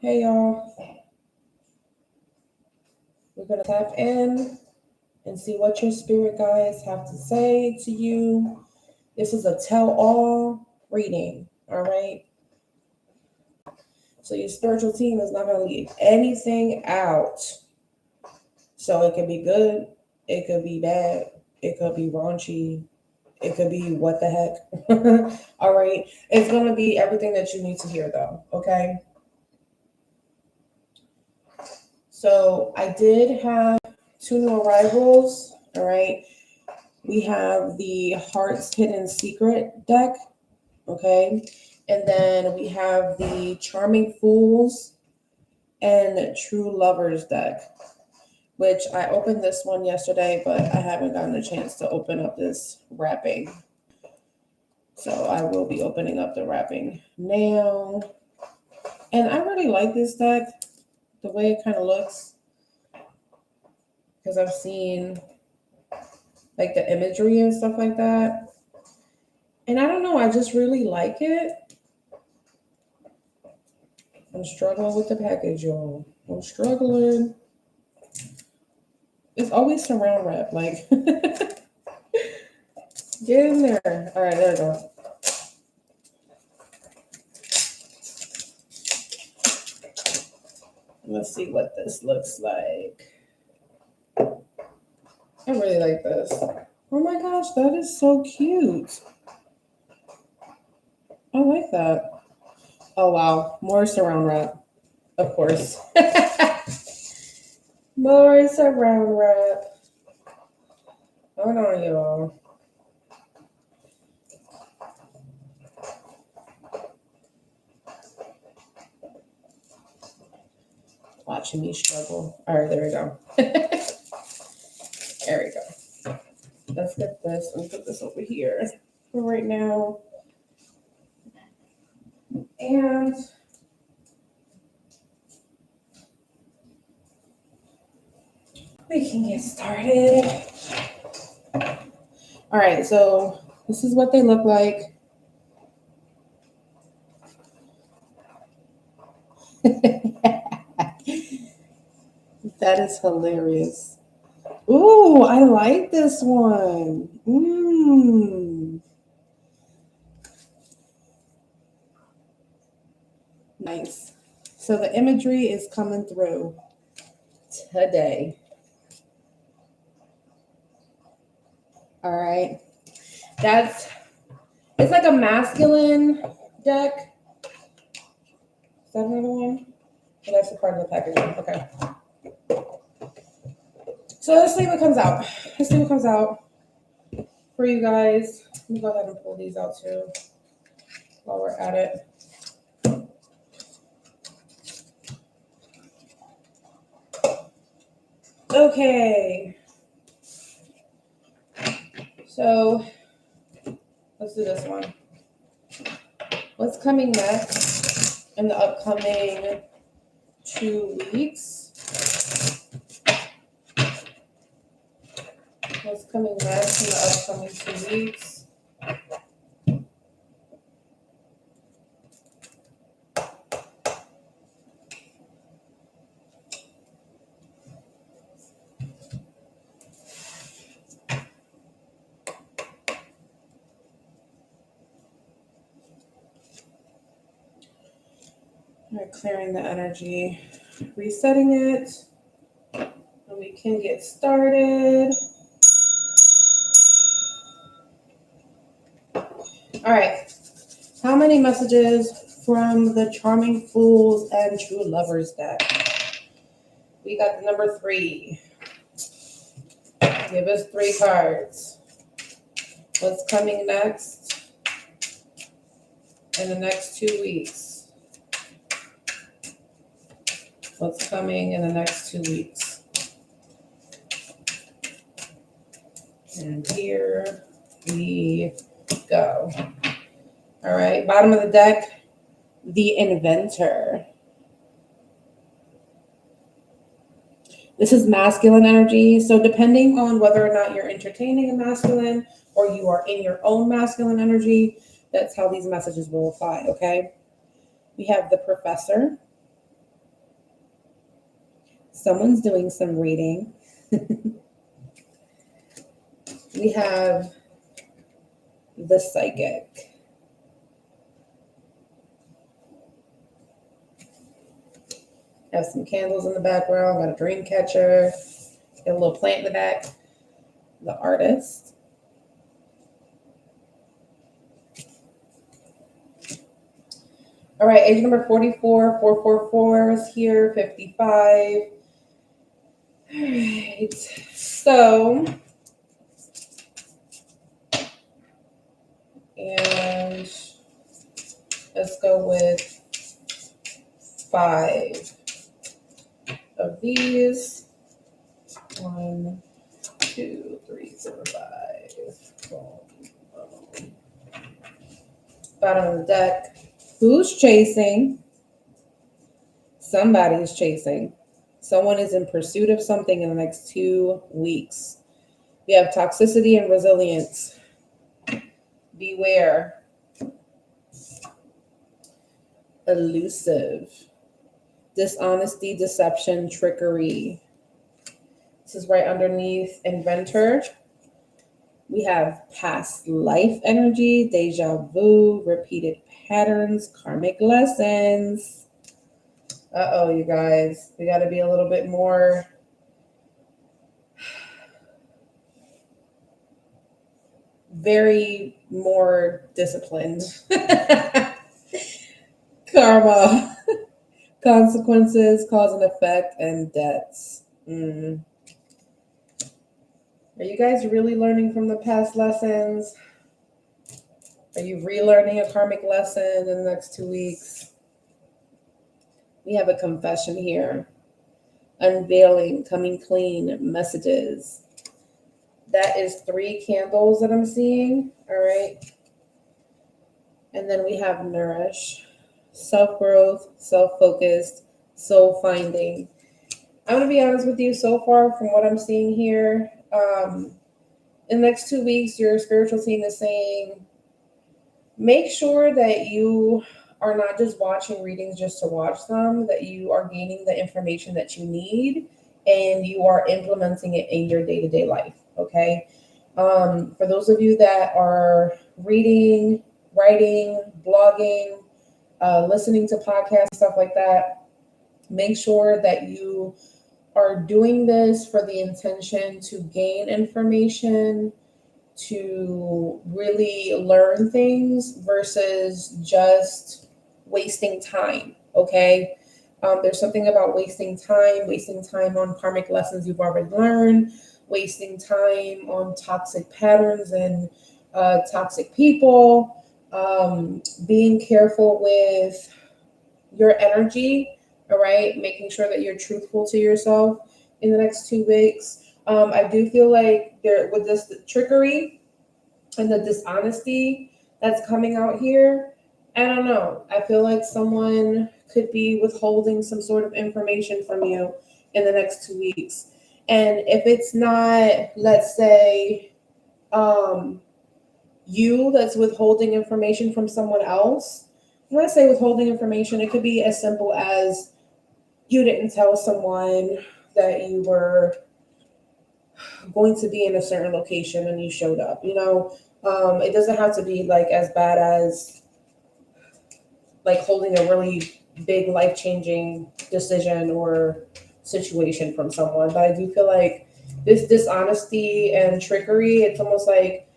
Hey y'all, we're gonna tap in and see what your spirit guides have to say to you. This is a tell-all reading, all right? So your spiritual team is not gonna leave anything out. So it could be good, it could be bad, it could be raunchy, it could be what the heck. All right, it's gonna be everything that you need to hear, though. Okay. So I did have two new arrivals. All right. We have the Heart's Hidden Secret deck, okay? And then we have the Charming Fools and True Lovers deck, which I opened this one yesterday, but I haven't gotten a chance to open up this wrapping. So I will be opening up the wrapping now. And I really like this deck, the way it kind of looks, because I've seen like the imagery and stuff like that. And I don't know, I just really like it. I'm struggling with the package, y'all. I'm struggling. It's always surround wrap. Like, get in there. All right, there we go. Let's see what this looks like. I really like this. Oh my gosh, that is so cute. I like that. Oh wow, more surround wrap, of course. More surround wrap. Hold on, y'all. Watching me struggle. All right, there we go. There we go. Let's get this and put this over here for right now. And we can get started. All right, so this is what they look like. That is hilarious. Ooh, I like this one. Nice. So the imagery is coming through today. All right. It's like a masculine deck. Is that another one? Oh, that's a part of the packaging. Okay. So let's see what comes out. Let's see what comes out for you guys. Let me go ahead and pull these out too while we're at it. Okay. So let's do this one. What's coming next in the upcoming 2 weeks? What's coming next in the upcoming 2 weeks? We're clearing the energy, resetting it, and we can get started. All right. How many messages from the Charming Fools and True Lovers deck? We got the number 3. Give us 3 cards. What's coming next in the next 2 weeks? What's coming in the next 2 weeks? And here we go. All right, bottom of the deck, the Inventor. This is masculine energy. So depending on whether or not you're entertaining a masculine or you are in your own masculine energy, that's how these messages will apply, okay? We have the Professor. Someone's doing some reading. We have the psychic. Have some candles in the background, got a dream catcher, got a little plant in the back. The artist. All right, age number 44, 444 is here, 55. All right, so, and let's go with 5 of these. 1, 2, 3, 4, 5. Bottom of the deck. Who's chasing? Somebody's chasing. Someone is in pursuit of something in the next 2 weeks. We have toxicity and resilience. Beware. Elusive. Dishonesty, deception, trickery. This is right underneath inventor. We have past life energy, deja vu, repeated patterns, karmic lessons. Uh-oh, you guys. We got to be a little bit more very more disciplined. Karma, consequences, cause and effect, and debts. Are you guys really learning from the past lessons? Are you relearning a karmic lesson in the next 2 weeks? We have a confession here. Unveiling, coming clean, messages. That is 3 candles that I'm seeing. All right. And then we have nourish, self-growth, self-focused, soul finding. I'm going to be honest with you, so far from what I'm seeing here, in the next 2 weeks, your spiritual team is saying, make sure that you are not just watching readings just to watch them, that you are gaining the information that you need and you are implementing it in your day-to-day life, okay? For those of you that are reading, writing, blogging, listening to podcasts, stuff like that, make sure that you are doing this for the intention to gain information, to really learn things versus just wasting time, okay? There's something about wasting time on karmic lessons you've already learned, wasting time on toxic patterns and toxic people, being careful with your energy, all right? Making sure that you're truthful to yourself in the next 2 weeks. I do feel like there with this trickery and the dishonesty that's coming out here, I don't know. I feel like someone could be withholding some sort of information from you in the next 2 weeks. And if it's not, let's say, you that's withholding information from someone else, when I say withholding information, it could be as simple as you didn't tell someone that you were going to be in a certain location and you showed up. You know, it doesn't have to be like as bad as like holding a really big life-changing decision or situation from someone. But I do feel like this dishonesty and trickery, it's almost like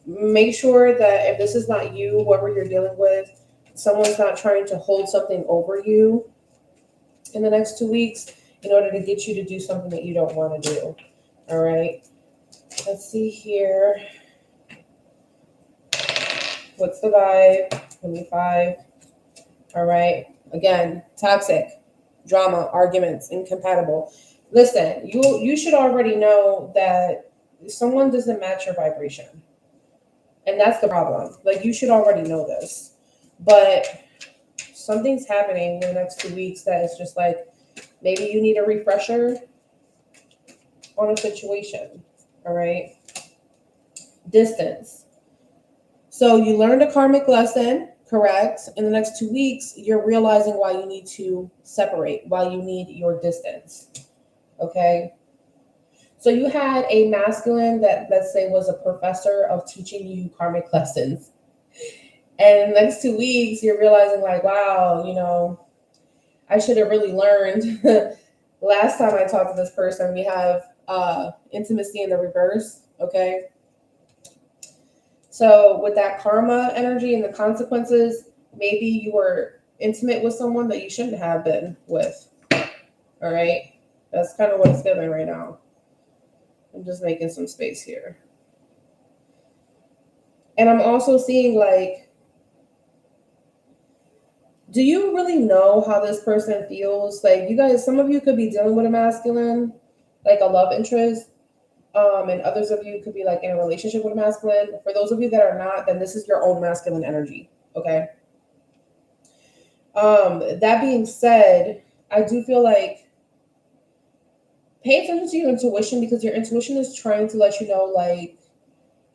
make sure that if this is not you, whoever you're dealing with, someone's not trying to hold something over you in the next 2 weeks in order to get you to do something that you don't want to do. All right. Let's see here. What's the vibe? 25. All right. Again, toxic, drama, arguments, incompatible. Listen, you should already know that someone doesn't match your vibration. And that's the problem. Like, you should already know this. But something's happening in the next 2 weeks that is just like, maybe you need a refresher on a situation. All right. Distance. So you learned a karmic lesson, correct? In the next 2 weeks, you're realizing why you need to separate, why you need your distance. Okay. So you had a masculine that, let's say, was a professor of teaching you karmic lessons. And in the next 2 weeks, you're realizing, like, wow, I should have really learned. Last time I talked to this person, we have intimacy in the reverse. Okay. So with that karma energy and the consequences, maybe you were intimate with someone that you shouldn't have been with. All right. That's kind of what it's giving right now. I'm just making some space here. And I'm also seeing, like, do you really know how this person feels? Like, you guys, some of you could be dealing with a masculine, like a love interest. And others of you could be like in a relationship with a masculine. For those of you that are not, then this is your own masculine energy. Okay. That being said, I do feel like pay attention to your intuition, because your intuition is trying to let you know, like,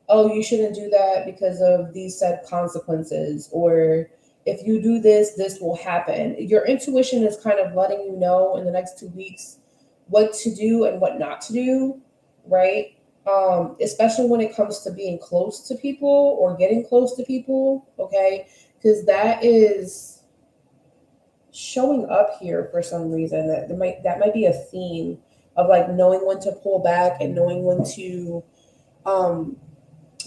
oh, you shouldn't do that because of these said consequences, or if you do this, this will happen. Your intuition is kind of letting you know in the next 2 weeks what to do and what not to do, right? Especially when it comes to being close to people or getting close to people, okay? Because that is showing up here for some reason. That might be a theme of, like, knowing when to pull back and knowing when to um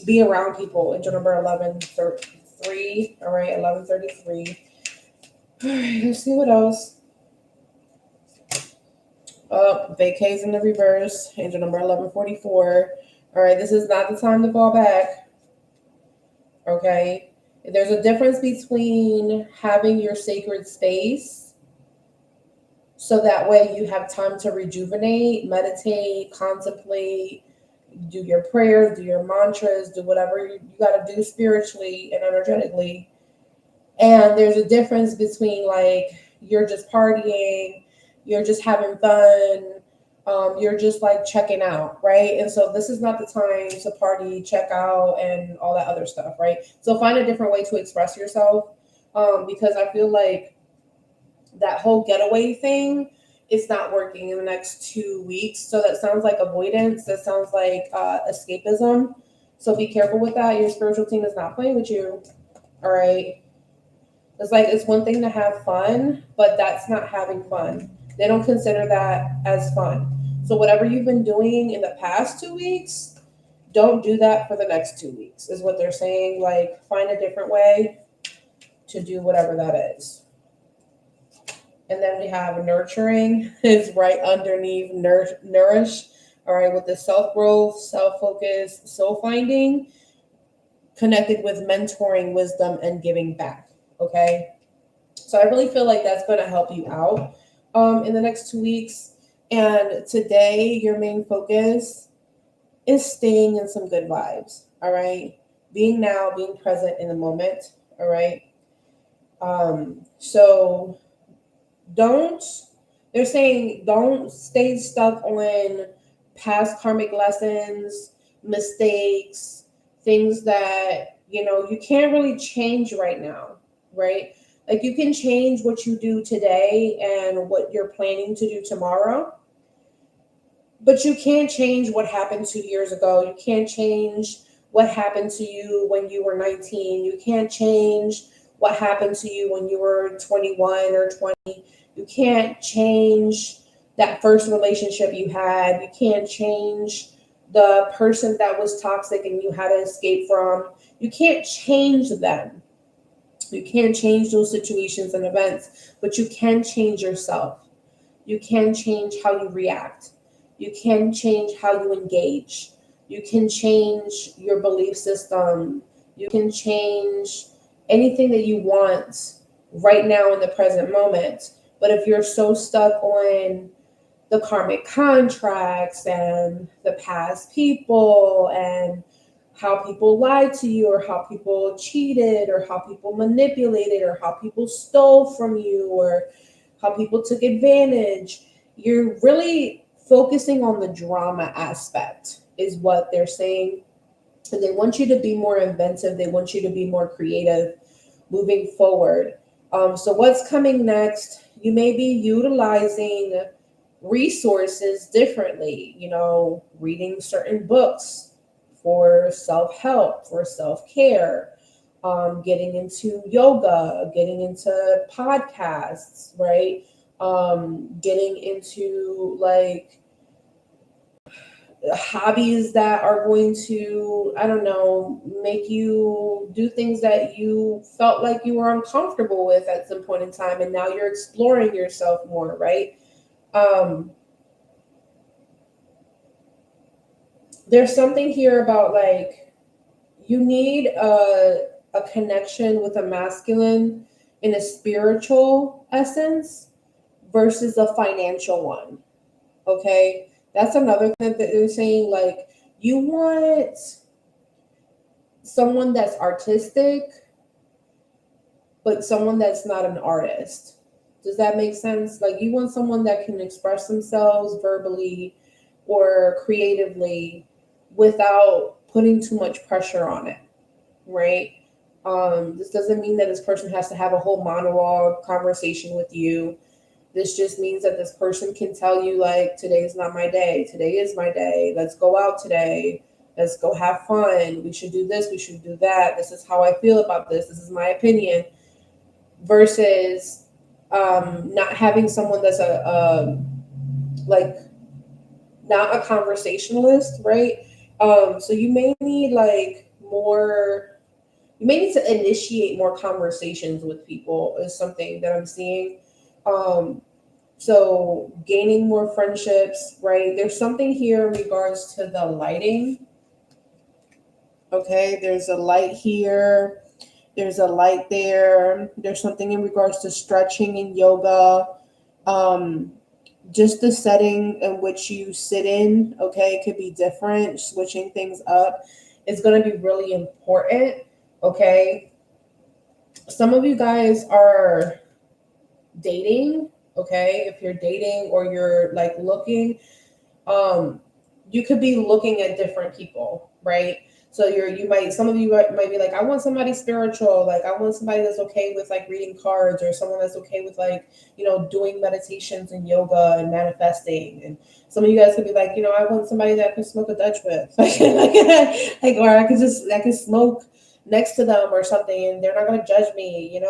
be around people. Angel number 1133. All right, 1133. All right, let's see what else. Vacays in the reverse. Angel number 1144. All right, this is not the time to fall back. Okay. There's a difference between having your sacred space so that way you have time to rejuvenate, meditate, contemplate, do your prayers, do your mantras, do whatever you got to do spiritually and energetically. And there's a difference between, like, you're just partying, you're just having fun, you're just like checking out, right? And so this is not the time to party, check out, and all that other stuff, right? So find a different way to express yourself, because I feel like that whole getaway thing is not working in the next 2 weeks. So that sounds like avoidance. That sounds like escapism. So be careful with that. Your spiritual team is not playing with you. All right. It's like, it's one thing to have fun, but that's not having fun. They don't consider that as fun. So whatever you've been doing in the past 2 weeks, don't do that for the next 2 weeks, is what they're saying. Like, find a different way to do whatever that is. And then we have nurturing is right underneath nourish. All right, with the self growth, self focus, soul finding, connected with mentoring, wisdom, and giving back. Okay. So I really feel like that's going to help you out in the next 2 weeks. And today, your main focus is staying in some good vibes. All right. Being now, being present in the moment. All right. So they're saying don't stay stuck on past karmic lessons, mistakes, things that, you can't really change right now, right? Like, you can change what you do today and what you're planning to do tomorrow, but you can't change what happened 2 years ago. You can't change what happened to you when you were 19. You can't change what happened to you when you were 21 or 20. You can't change that first relationship you had. You can't change the person that was toxic and you had to escape from. You can't change them. You can't change those situations and events, but you can change yourself. You can change how you react. You can change how you engage. You can change your belief system. You can change anything that you want right now in the present moment. But if you're so stuck on the karmic contracts and the past people and how people lied to you, or how people cheated, or how people manipulated, or how people stole from you, or how people took advantage, you're really focusing on the drama aspect, is what they're saying. And they want you to be more inventive. They want you to be more creative moving forward. So what's coming next? You may be utilizing resources differently, reading certain books for self-help, for self-care, getting into yoga, getting into podcasts, right? Getting into like hobbies that are going to, I don't know, make you do things that you felt like you were uncomfortable with at some point in time, and now you're exploring yourself more, right? Um, there's something here about like you need a connection with a masculine in a spiritual essence versus a financial one. Okay, that's another thing that they're saying. Like you want someone that's artistic, but someone that's not an artist. Does that make sense? Like you want someone that can express themselves verbally or creatively without putting too much pressure on it, right? This doesn't mean that this person has to have a whole monologue conversation with you. This just means that this person can tell you, like, today is not my day. Today is my day. Let's go out today. Let's go have fun. We should do this. We should do that. This is how I feel about this. This is my opinion. Versus not having someone that's like not a conversationalist, right? So you may need like more. You may need to initiate more conversations with people. Is something that I'm seeing. Um, So gaining more friendships, right? There's something here in regards to the lighting. Okay, there's a light here. There's a light there. There's something in regards to stretching and yoga. Um, just the setting in which you sit in, okay, it could be different. Switching things up is going to be really important, okay? Some of you guys are dating, okay? If you're dating or you're like looking, um you could be looking at different people, right? So you might, some of you might be like, I want somebody spiritual, like I want somebody that's okay with like reading cards, or someone that's okay with like, doing meditations and yoga and manifesting. And some of you guys could be like, I want somebody that I can smoke a Dutch with like, or I can smoke next to them or something and they're not going to judge me.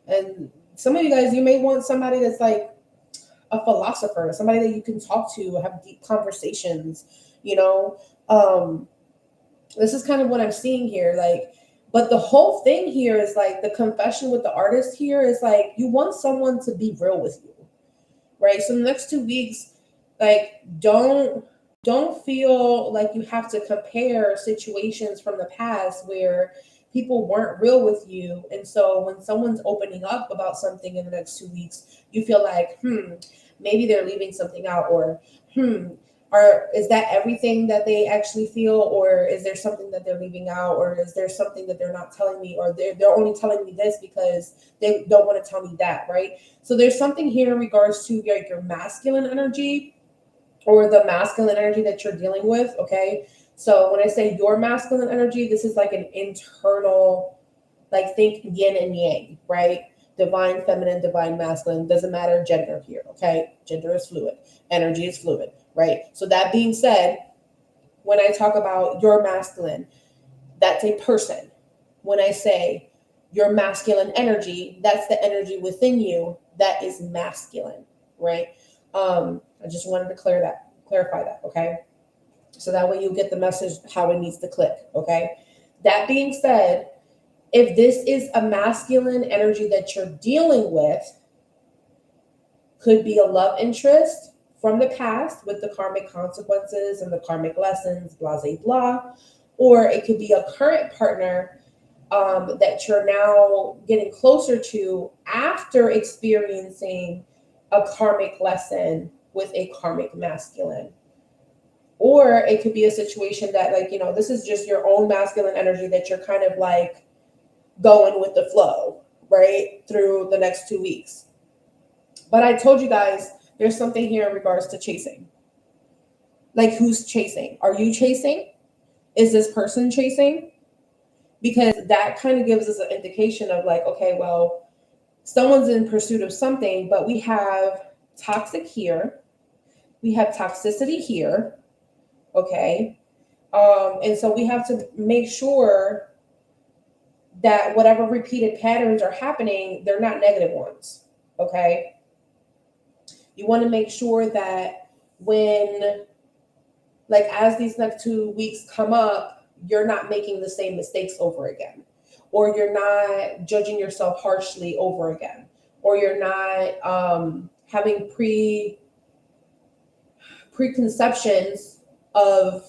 And some of you guys, you may want somebody that's like a philosopher, somebody that you can talk to, have deep conversations, you know. Um, this is kind of what I'm seeing here. Like, but the whole thing here is like the confession with the artist here is like you want someone to be real with you, right? So the next 2 weeks, like don't feel like you have to compare situations from the past where people weren't real with you. And so when someone's opening up about something in the next 2 weeks, you feel like, maybe they're leaving something out, or or is that everything that they actually feel, or is there something that they're leaving out, or is there something that they're not telling me, or they're only telling me this because they don't want to tell me that, right? So there's something here in regards to your masculine energy, or the masculine energy that you're dealing with, okay? So when I say your masculine energy, this is like an internal, like think yin and yang, right? Divine feminine, divine masculine, doesn't matter gender here, okay? Gender is fluid, energy is fluid, right? So that being said, when I talk about your masculine, that's a person. When I say your masculine energy, that's the energy within you that is masculine, right? I just wanted to clarify that, okay? So that way you get the message how it needs to click, okay? That being said, if this is a masculine energy that you're dealing with, could be a love interest from the past with the karmic consequences and the karmic lessons, blah, blah, blah. Or it could be a current partner that you're now getting closer to after experiencing a karmic lesson with a karmic masculine. Or it could be a situation that, like, this is just your own masculine energy that you're kind of like going with the flow, right? Through the next 2 weeks. But I told you guys, there's something here in regards to chasing. Like, who's chasing? Are you chasing? Is this person chasing? Because that kind of gives us an indication of like, okay, well, someone's in pursuit of something, but we have toxic here. We have toxicity here. Okay. And so we have to make sure that whatever repeated patterns are happening, they're not negative ones. Okay. You want to make sure that when, like, as these next 2 weeks come up, you're not making the same mistakes over again, or you're not judging yourself harshly over again, or you're not having preconceptions of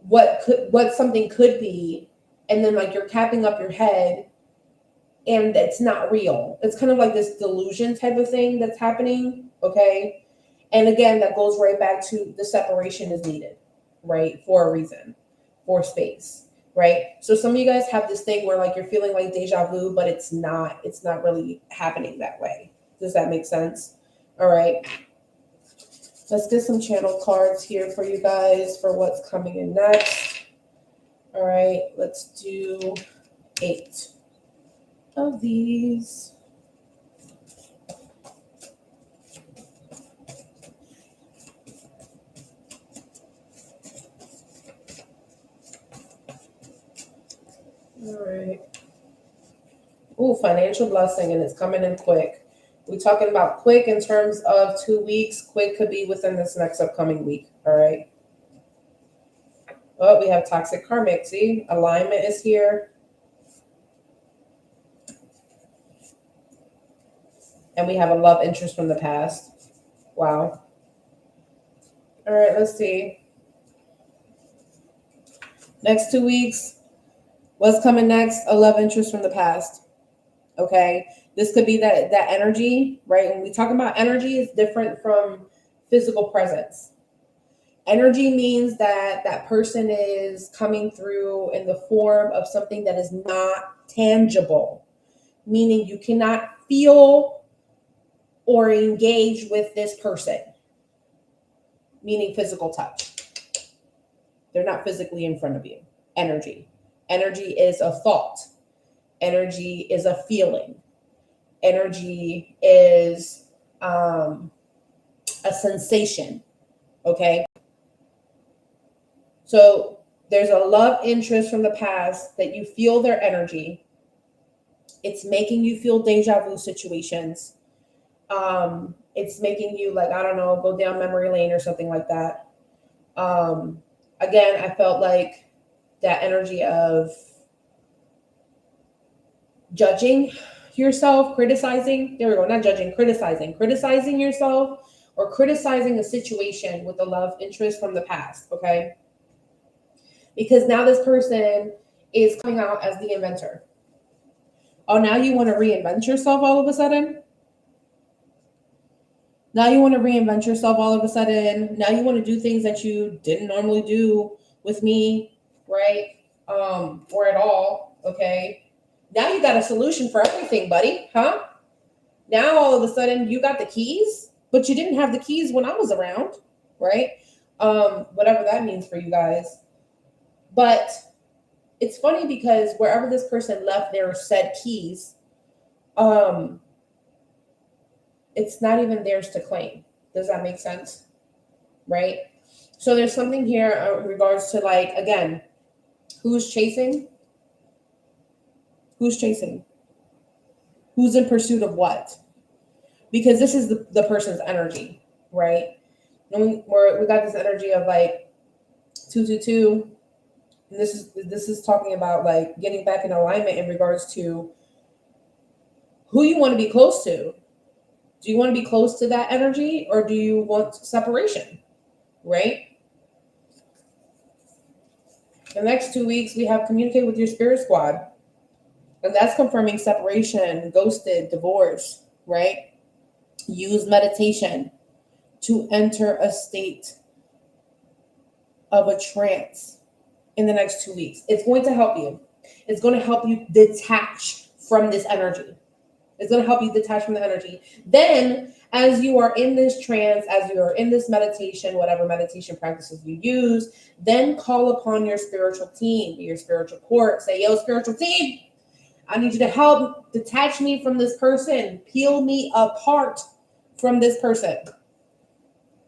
what something could be, and then like you're capping up your head and it's not real. It's kind of like this delusion type of thing that's happening. Okay. And again, that goes right back to the separation is needed, right? For a reason, for space, right? So some of you guys have this thing where like you're feeling like deja vu, but it's not really happening that way. Does that make sense? All right. Let's get some channel cards here for you guys for what's coming in next. All right, let's do 8 of these. All right. Ooh, financial blessing, and it's coming in quick. We're talking about quick in terms of 2 weeks. Quick could be within this next upcoming week. All right. Oh, we have toxic karmic. See, alignment is here. And we have a love interest from the past. Wow. All right, let's see. Next 2 weeks, what's coming next? A love interest from the past. Okay. This could be that energy, right? When we talk about energy, it's different from physical presence. Energy means that that person is coming through in the form of something that is not tangible, meaning you cannot feel or engage with this person, meaning physical touch. They're not physically in front of you. Energy. Energy is a thought. Energy is a feeling. Energy is a sensation. Okay. So there's a love interest from the past that you feel their energy. It's making you feel deja vu situations. It's making you, like, I don't know, go down memory lane or something like that. Again, I felt like that energy of judging yourself, criticizing. There we go. Not judging, criticizing yourself, or criticizing a situation with a love interest from the past. Okay. Because now this person is coming out as the inventor. Oh, now you want to reinvent yourself all of a sudden? Now you want to reinvent yourself all of a sudden. Now you want to do things that you didn't normally do with me, right? Or at all, okay? Now you got a solution for everything, buddy, huh? Now all of a sudden you got the keys, but you didn't have the keys when I was around, right? Whatever that means for you guys. But it's funny because wherever this person left their said keys, it's not even theirs to claim. Does that make sense? Right? So there's something here in regards to, like, again, who's chasing? Who's chasing? Who's in pursuit of what? Because this is the person's energy, right? And we got this energy of like 222. And this is talking about like getting back in alignment in regards to who you want to be close to. Do you want to be close to that energy, or do you want separation? Right? The next 2 weeks, we have communicate with your spirit squad. And that's confirming separation, ghosted, divorce, right? Use meditation to enter a state of a trance in the next 2 weeks. It's going to help you. It's going to help you detach from this energy. It's going to help you detach from the energy. Then, as you are in this trance, as you are in this meditation, whatever meditation practices you use, then call upon your spiritual team, your spiritual court. Say, yo, spiritual team, I need you to help detach me from this person. Peel me apart from this person.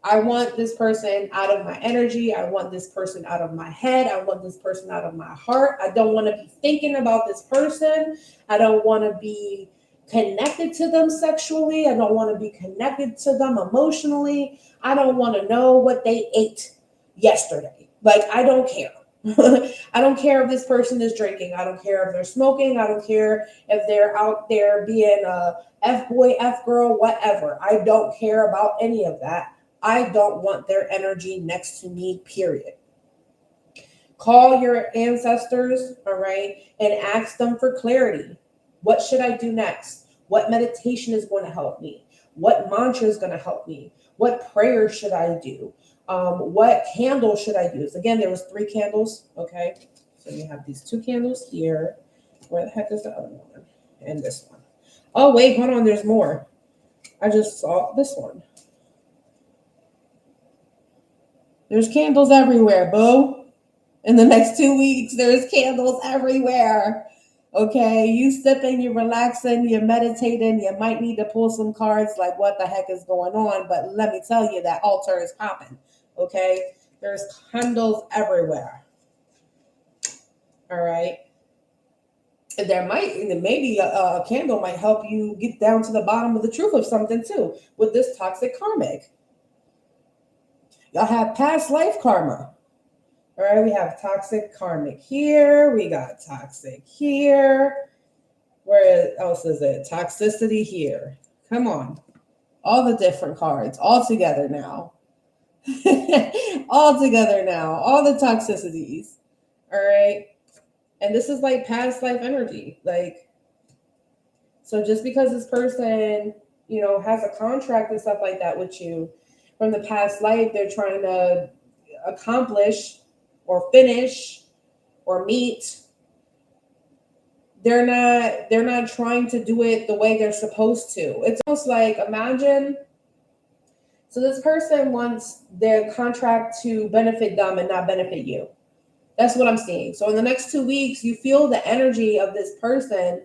I want this person out of my energy. I want this person out of my head. I want this person out of my heart. I don't want to be thinking about this person. I don't want to be connected to them sexually. I don't want to be connected to them emotionally. I don't want to know what they ate yesterday. Like, I don't care. I don't care if this person is drinking. I don't care if they're smoking. I don't care if they're out there being a F boy, F girl, whatever. I don't care about any of that. I don't want their energy next to me, period. Call your ancestors, all right, and ask them for clarity. What should I do next? What meditation is going to help me? What mantra is going to help me? What prayer should I do? What candle should I use? Again, there was 3 candles, okay? So you have these 2 candles here. Where the heck is the other one? And this one. Oh, wait, hold on, there's more. I just saw this one. There's candles everywhere, boo. In the next 2 weeks, there's candles everywhere. Okay, you sipping, you're relaxing, you're meditating. You might need to pull some cards like what the heck is going on, but let me tell you, that altar is popping. Okay, there's candles everywhere. All right. And maybe a candle might help you get down to the bottom of the truth of something too with this toxic karmic. Y'all have past life karma. All right, we have toxic karmic here. We got toxic here. Where else is it? Toxicity here. Come on. All the different cards all together now. All together now. All the toxicities. All right. And this is like past life energy. Like, so just because this person, has a contract and stuff like that with you from the past life, they're trying to accomplish or finish or meet. They're not trying to do it the way they're supposed to. It's almost like, imagine, so this person wants their contract to benefit them and not benefit you. That's what I'm seeing. So in the next 2 weeks, you feel the energy of this person,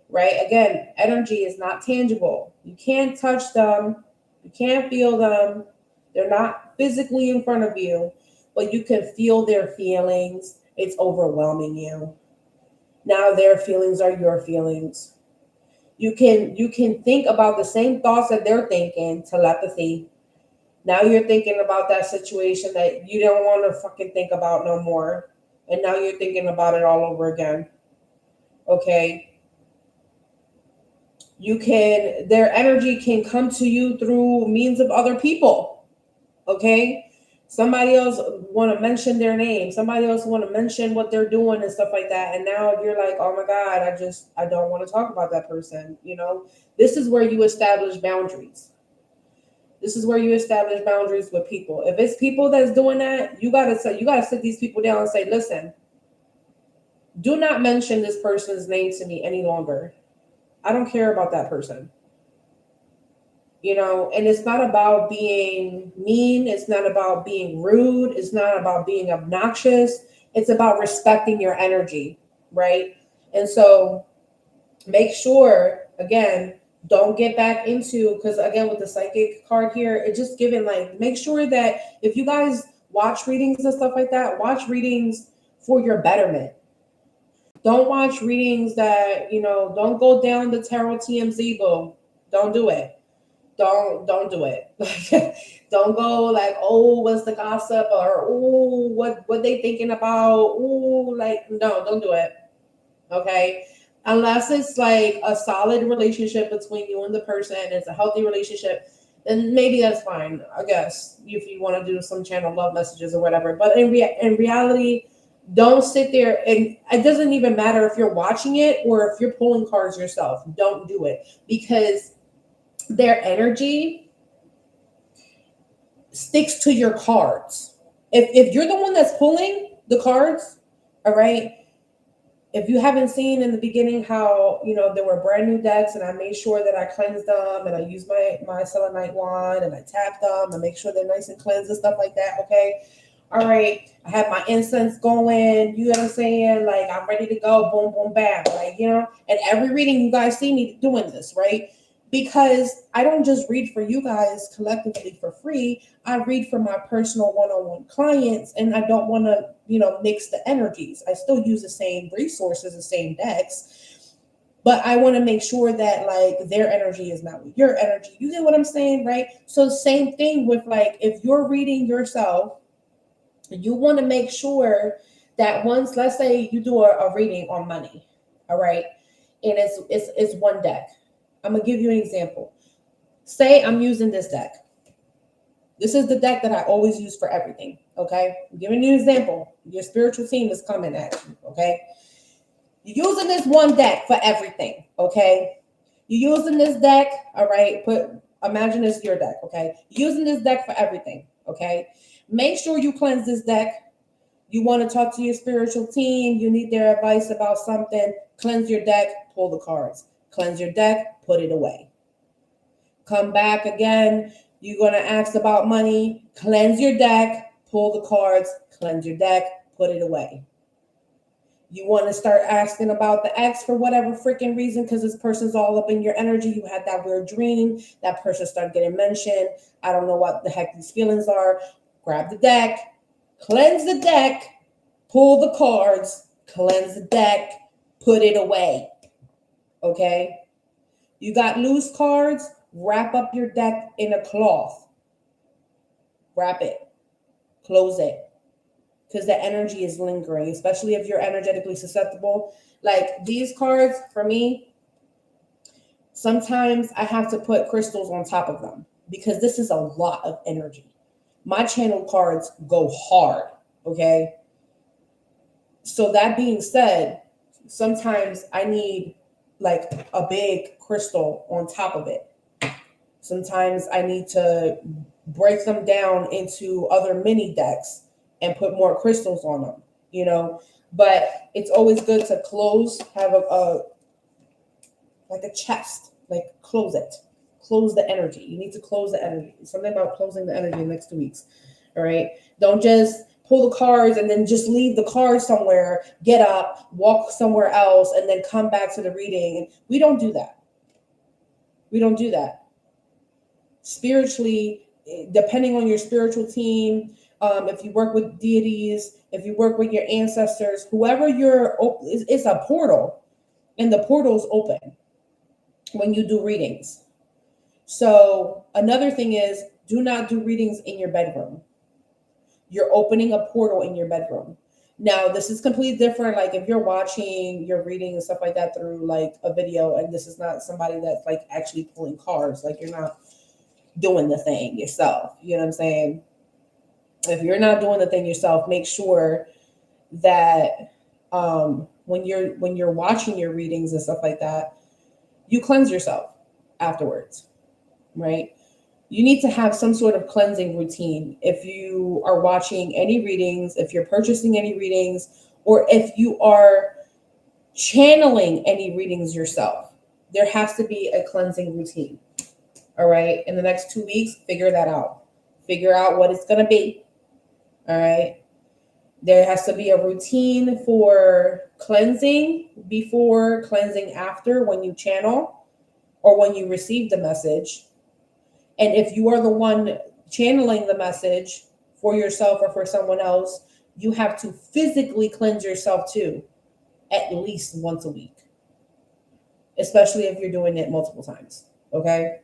right? Again, energy is not tangible. You can't touch them. You can't feel them. They're not physically in front of you, but you can feel their feelings. It's overwhelming you. Now their feelings are your feelings. You can think about the same thoughts that they're thinking, telepathy. Now you're thinking about that situation that you don't want to fucking think about no more. And now you're thinking about it all over again. Okay. Their energy can come to you through means of other people. Okay. Somebody else want to mention their name. Somebody else want to mention what they're doing and stuff like that. And now you're like, oh my God, I don't want to talk about that person. This is where you establish boundaries. This is where you establish boundaries with people. If it's people that's doing that, you gotta sit these people down and say, listen, do not mention this person's name to me any longer. I don't care about that person. And it's not about being mean. It's not about being rude. It's not about being obnoxious. It's about respecting your energy, right? And so make sure, again, don't get back into, because again, with the psychic card here, it's just given like, make sure that if you guys watch readings and stuff like that, watch readings for your betterment. Don't watch readings that, don't go down the tarot TMZ, boo. Don't do it. Don't do it. Don't go like, oh, what's the gossip, or oh, what they thinking about? Oh, like, no, don't do it. Okay. Unless it's like a solid relationship between you and the person, it's a healthy relationship, then maybe that's fine, I guess, if you want to do some channel love messages or whatever. But in reality, don't sit there, and it doesn't even matter if you're watching it or if you're pulling cards yourself. Don't do it, because their energy sticks to your cards. If you're the one that's pulling the cards, all right, if you haven't seen in the beginning how, there were brand new decks, and I made sure that I cleansed them, and I used my selenite wand, and I tapped them and make sure they're nice and cleansed and stuff like that. Okay. All right. I have my incense going, you know what I'm saying? Like, I'm ready to go. Boom, boom, bam. Like, and every reading you guys see me doing this, right? because I don't just read for you guys collectively for free. I read for my personal one-on-one clients, and I don't want to, mix the energies. I still use the same resources, the same decks, but I want to make sure that like their energy is not with your energy. You get what I'm saying, right? So same thing with like if you're reading yourself, you want to make sure that once, let's say you do a reading on money, all right, and it's one deck. I'm gonna give you an example. Say I'm using this deck. This is the deck that I always use for everything. Okay, I'm giving you an example. Your spiritual team is coming at you. Okay, you're using this one deck for everything. Okay, you're using this deck. All right, imagine this is your deck. Okay, you're using this deck for everything. Okay, make sure you cleanse this deck. You want to talk to your spiritual team, you need their advice about something, cleanse your deck, pull the cards. Cleanse your deck, put it away. Come back again, you're going to ask about money, cleanse your deck, pull the cards, cleanse your deck, put it away. You want to start asking about the ex for whatever freaking reason, because this person's all up in your energy. You had that weird dream, that person started getting mentioned. I don't know what the heck these feelings are. Grab the deck, cleanse the deck, pull the cards, cleanse the deck, put it away. Okay? You got loose cards, wrap up your deck in a cloth. Wrap it. Close it. Because the energy is lingering, especially if you're energetically susceptible. Like these cards, for me, sometimes I have to put crystals on top of them because this is a lot of energy. My channel cards go hard, okay? So that being said, sometimes I need like a big crystal on top of it. Sometimes I need to break them down into other mini decks and put more crystals on them, but it's always good to have a like a chest, like close the energy. You need to close the energy. Something about closing the energy in the next 2 weeks. All right. Don't just pull the cards and then just leave the cards somewhere, get up, walk somewhere else, and then come back to the reading. We don't do that. We don't do that. Spiritually, depending on your spiritual team, if you work with deities, if you work with your ancestors, whoever it's a portal, and the portal's open when you do readings. So another thing is, do not do readings in your bedroom. You're opening a portal in your bedroom. Now, this is completely different. Like if you're watching your reading and stuff like that through like a video, and this is not somebody that's like actually pulling cards, like you're not doing the thing yourself. You know what I'm saying? If you're not doing the thing yourself, make sure that when you're watching your readings and stuff like that, you cleanse yourself afterwards, right? You need to have some sort of cleansing routine. If you are watching any readings, if you're purchasing any readings, or if you are channeling any readings yourself, there has to be a cleansing routine. All right. In the next 2 weeks, figure that out. Figure out what it's going to be. All right. There has to be a routine for cleansing before, cleansing after, when you channel or when you receive the message. And if you are the one channeling the message for yourself or for someone else, you have to physically cleanse yourself too, at least once a week, especially if you're doing it multiple times. Okay.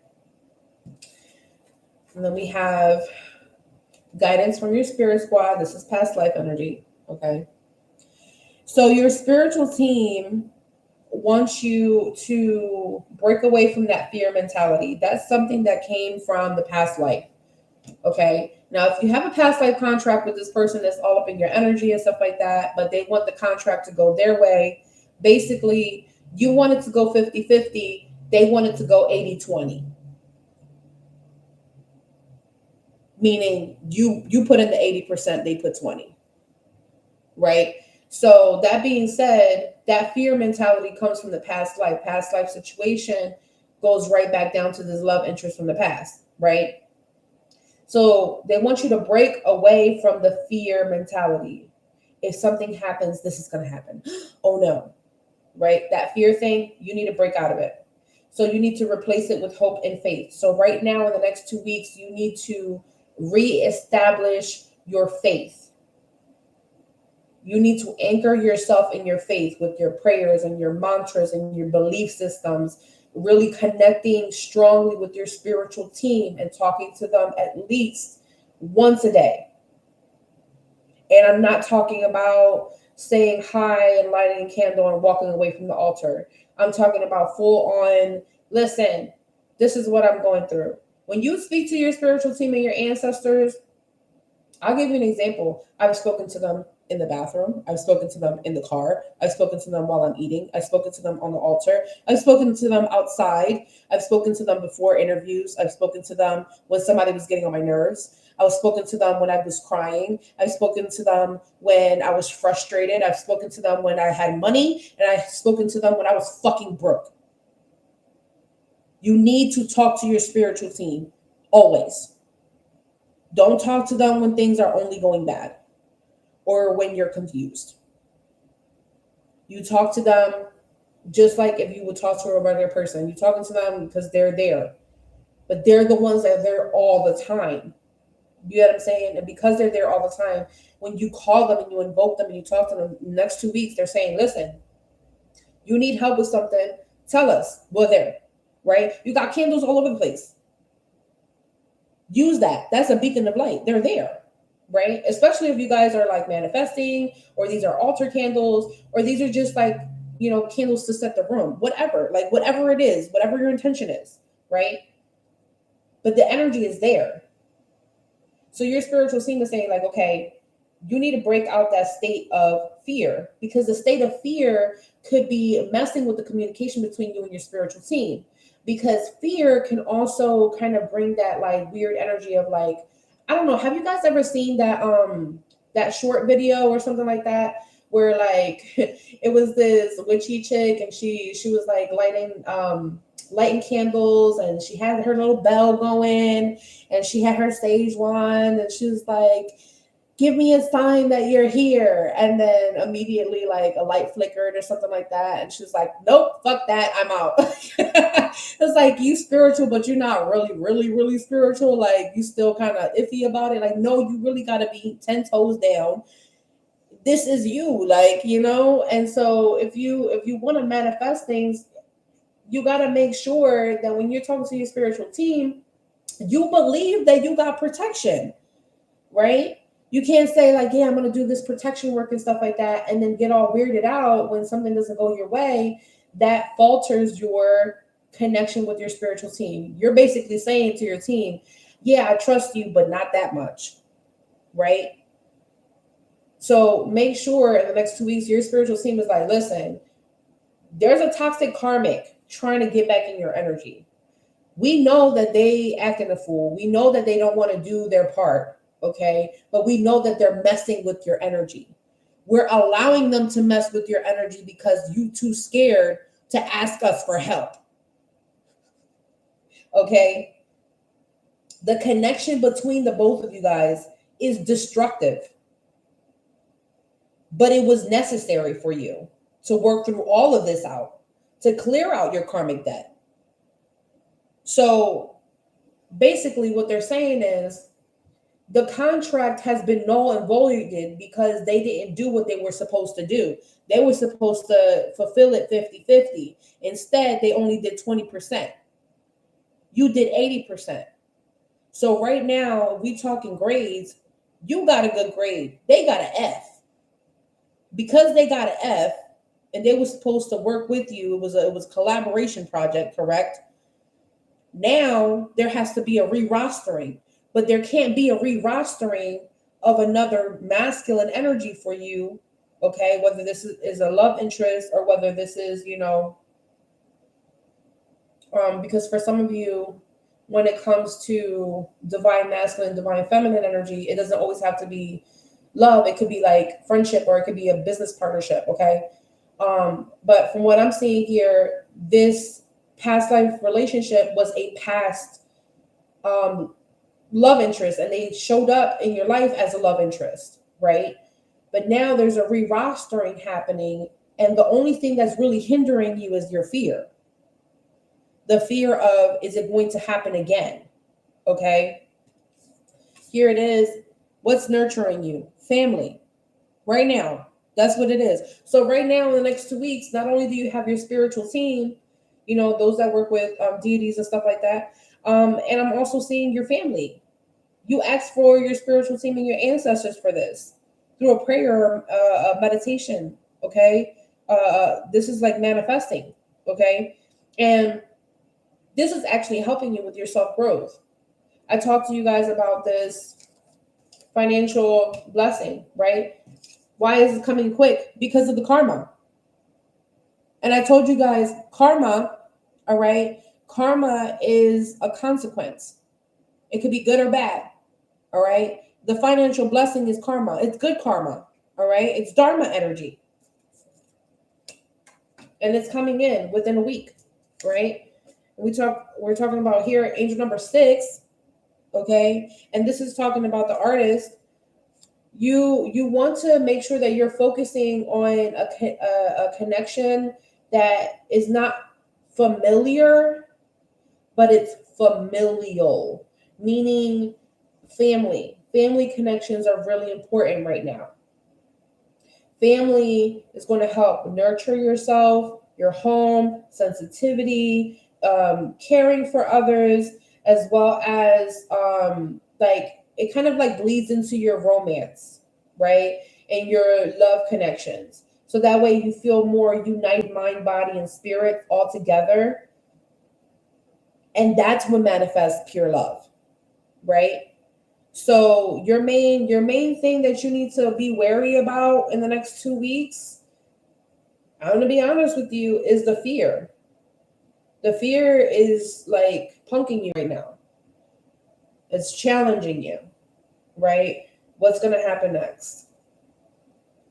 And then we have guidance from your spirit squad. This is past life energy. Okay. So your spiritual team wants you to break away from that fear mentality. That's something that came from the past life. Okay. Now, if you have a past life contract with this person that's all up in your energy and stuff like that, but they want the contract to go their way, basically, you want it to go 50-50. They want it to go 80-20. Meaning you put in the 80%, they put 20, right? So that being said, that fear mentality comes from the past life situation goes right back down to this love interest from the past, right? So they want you to break away from the fear mentality. If something happens, this is going to happen. Oh no, right? That fear thing, you need to break out of it. So you need to replace it with hope and faith. So right now, in the next 2 weeks, you need to reestablish your faith. You need to anchor yourself in your faith with your prayers and your mantras and your belief systems, really connecting strongly with your spiritual team and talking to them at least once a day. And I'm not talking about saying hi and lighting a candle and walking away from the altar. I'm talking about full on, listen, this is what I'm going through. When you speak to your spiritual team and your ancestors, I'll give you an example. I've spoken to them in the bathroom. I've spoken to them in the car. I've spoken to them while I'm eating. I've spoken to them on the altar. I've spoken to them outside. I've spoken to them before interviews. I've spoken to them when somebody was getting on my nerves. I was spoken to them when I was crying. I've spoken to them when I was frustrated. I've spoken to them when I had money. And I've spoken to them when I was fucking broke. You need to talk to your spiritual team always. Don't talk to them when things are only going bad or when you're confused. You talk to them just like if you would talk to a regular person. You're talking to them because they're there, but they're the ones that are there all the time. You know what I'm saying? And because they're there all the time, when you call them and you invoke them and you talk to them, the next 2 weeks, they're saying, listen, you need help with something, tell us. We're there, right? You got candles all over the place. Use that. That's a beacon of light. They're there, right? Especially if you guys are like manifesting, or these are altar candles, or these are just like, you know, candles to set the room, whatever, like whatever it is, whatever your intention is, right? But the energy is there. So your spiritual team is saying like, okay, you need to break out that state of fear, because the state of fear could be messing with the communication between you and your spiritual team. Because fear can also kind of bring that like weird energy of like, I don't know, have you guys ever seen that short video or something like that, where like it was this witchy chick and she was like lighting candles, and she had her little bell going, and she had her sage wand, and she was like, give me a sign that you're here. And then immediately like a light flickered or something like that. And she was like, nope, fuck that, I'm out. It's like, you spiritual, but you're not really spiritual. Like, you still kind of iffy about it. Like, no, you really got to be 10 toes down. This is you, like, you know? And so if you want to manifest things, you got to make sure that when you're talking to your spiritual team, you believe that you got protection, right? You can't say like, yeah, I'm going to do this protection work and stuff like that, and then get all weirded out when something doesn't go your way. That falters your connection with your spiritual team. You're basically saying to your team, yeah, I trust you, but not that much, right? So make sure in the next 2 weeks, your spiritual team is like, listen, there's a toxic karmic trying to get back in your energy. We know that they acting a fool. We know that they don't want to do their part. Okay. But we know that they're messing with your energy. We're allowing them to mess with your energy because you too scared to ask us for help. Okay. The connection between the both of you guys is destructive, but it was necessary for you to work through all of this out, to clear out your karmic debt. So basically what they're saying is, the contract has been null and voided because they didn't do what they were supposed to do. They were supposed to fulfill it 50-50. Instead, they only did 20%. You did 80%. So right now, we talking grades, you got a good grade. They got an F. Because they got an F and they were supposed to work with you, it was a collaboration project, correct? Now there has to be a re-rostering. But there can't be a re-rostering of another masculine energy for you, okay? Whether this is a love interest or whether this is, you know, because for some of you, when it comes to divine masculine, divine feminine energy, it doesn't always have to be love. It could be like friendship, or it could be a business partnership, okay? But from what I'm seeing here, this past life relationship was a past love interest, and they showed up in your life as a love interest, right? But now there's a re-rostering happening, and the only thing that's really hindering you is your fear. The fear of, is it going to happen again? Okay. Here it is. What's nurturing you? Family. Right now. That's what it is. So right now, in the next 2 weeks, not only do you have your spiritual team, you know, those that work with deities and stuff like that, and I'm also seeing your family. You ask for your spiritual team and your ancestors for this through a prayer, a meditation. Okay. This is like manifesting. Okay. And this is actually helping you with your self growth. I talked to you guys about this financial blessing, right? Why is it coming quick? Because of the karma. And I told you guys, karma, all right? Karma is a consequence. It could be good or bad, all right? The financial blessing is karma. It's good karma, all right? It's dharma energy. And it's coming in within a week, right? We're talking about here angel number 6, okay? And this is talking about the artist. You want to make sure that you're focusing on a connection that is not familiar, but it's familial, meaning family. Family connections are really important right now. Family is going to help nurture yourself, your home, sensitivity, caring for others, as well as like it kind of like bleeds into your romance, right? And your love connections. So that way you feel more united mind, body, and spirit all together. And that's what manifests pure love, right? So your main thing that you need to be wary about in the next 2 weeks, I'm going to be honest with you, is the fear. The fear is like punking you right now. It's challenging you, right? What's going to happen next?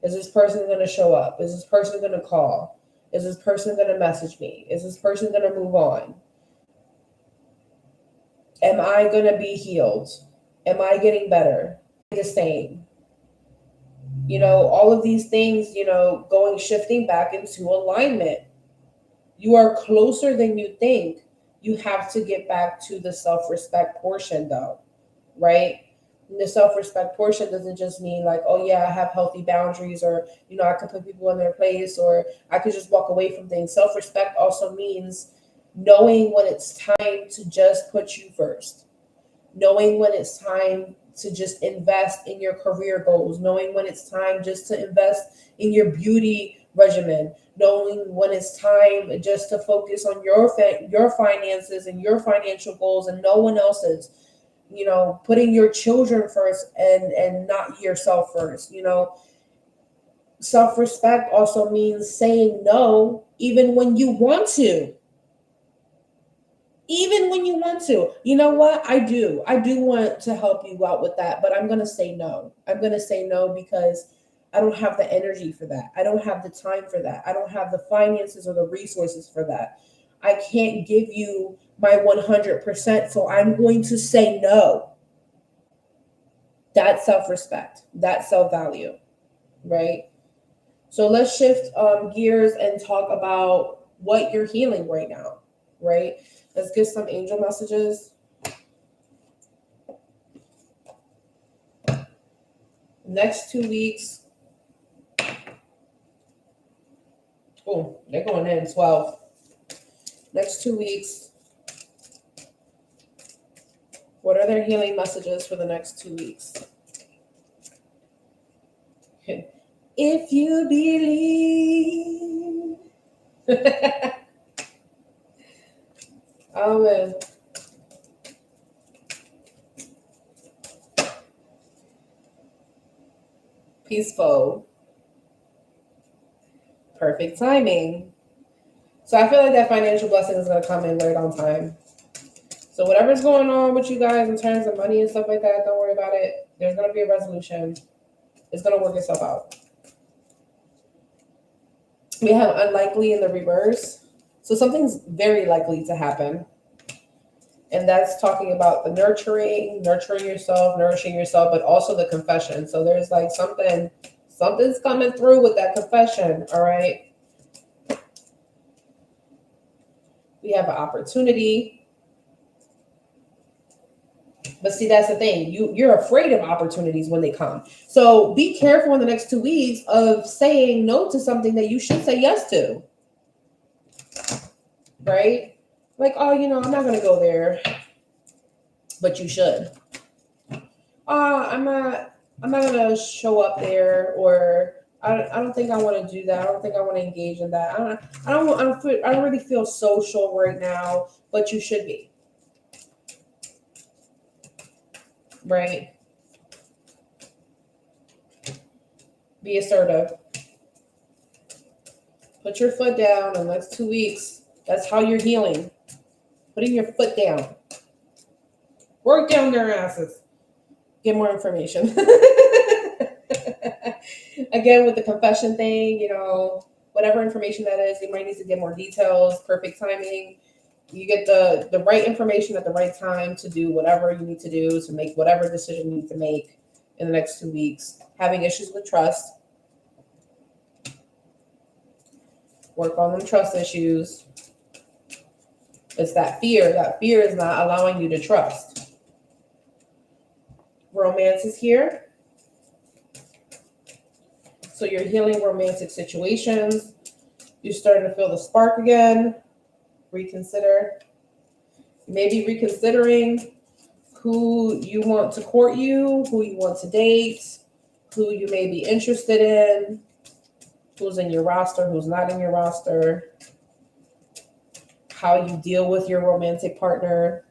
Is this person going to show up? Is this person going to call? Is this person going to message me? Is this person going to move on? Am I going to be healed? Am I getting better? The same. You know, all of these things, you know, shifting back into alignment. You are closer than you think. You have to get back to the self-respect portion though, right? And the self-respect portion doesn't just mean like, oh yeah, I have healthy boundaries, or, you know, I can put people in their place, or I could just walk away from things. Self-respect also means knowing when it's time to just put you first, knowing when it's time to just invest in your career goals, knowing when it's time just to invest in your beauty regimen, knowing when it's time just to focus on your finances and your financial goals and no one else's, you know, putting your children first and not yourself first. You know, self-respect also means saying no even when you want to. Even when you want to. You know what? I do want to help you out with that, but I'm going to say no. I'm going to say no because I don't have the energy for that. I don't have the time for that. I don't have the finances or the resources for that. I can't give you my 100%, so I'm going to say no. That's self-respect. That's self-value, right? So let's shift gears and talk about what you're healing right now, right? Let's get some angel messages. Next 2 weeks. Oh, they're going in 12. Next 2 weeks. What are their healing messages for the next 2 weeks? If you believe. Amen. Peaceful. Perfect timing. So I feel like that financial blessing is going to come in right on time. So whatever's going on with you guys in terms of money and stuff like that, don't worry about it. There's going to be a resolution. It's going to work itself out. We have unlikely in the reverse. So something's very likely to happen. And that's talking about the nurturing yourself, nourishing yourself, but also the confession. So there's like something's coming through with that confession, all right? We have an opportunity. But see, that's the thing. You're afraid of opportunities when they come. So be careful in the next 2 weeks of saying no to something that you should say yes to. Right? Like, oh, I'm not gonna go there, but you should. I'm not gonna show up there, or I don't think I want to do that. I don't think I want to engage in that. I don't really feel social right now, but you should be. Right? Be assertive. Put your foot down in the next 2 weeks. That's how you're healing. Putting your foot down. Work down their asses. Get more information. Again, with the confession thing, whatever information that is, you might need to get more details, perfect timing. You get the right information at the right time to do whatever you need to do, to make whatever decision you need to make in the next 2 weeks. Having issues with trust. Work on them trust issues. It's that fear. That fear is not allowing you to trust. Romance is here. So you're healing romantic situations. You're starting to feel the spark again. Reconsider. Maybe reconsidering who you want to court you, who you want to date, who you may be interested in, who's in your roster, who's not in your roster, how you deal with your romantic partner.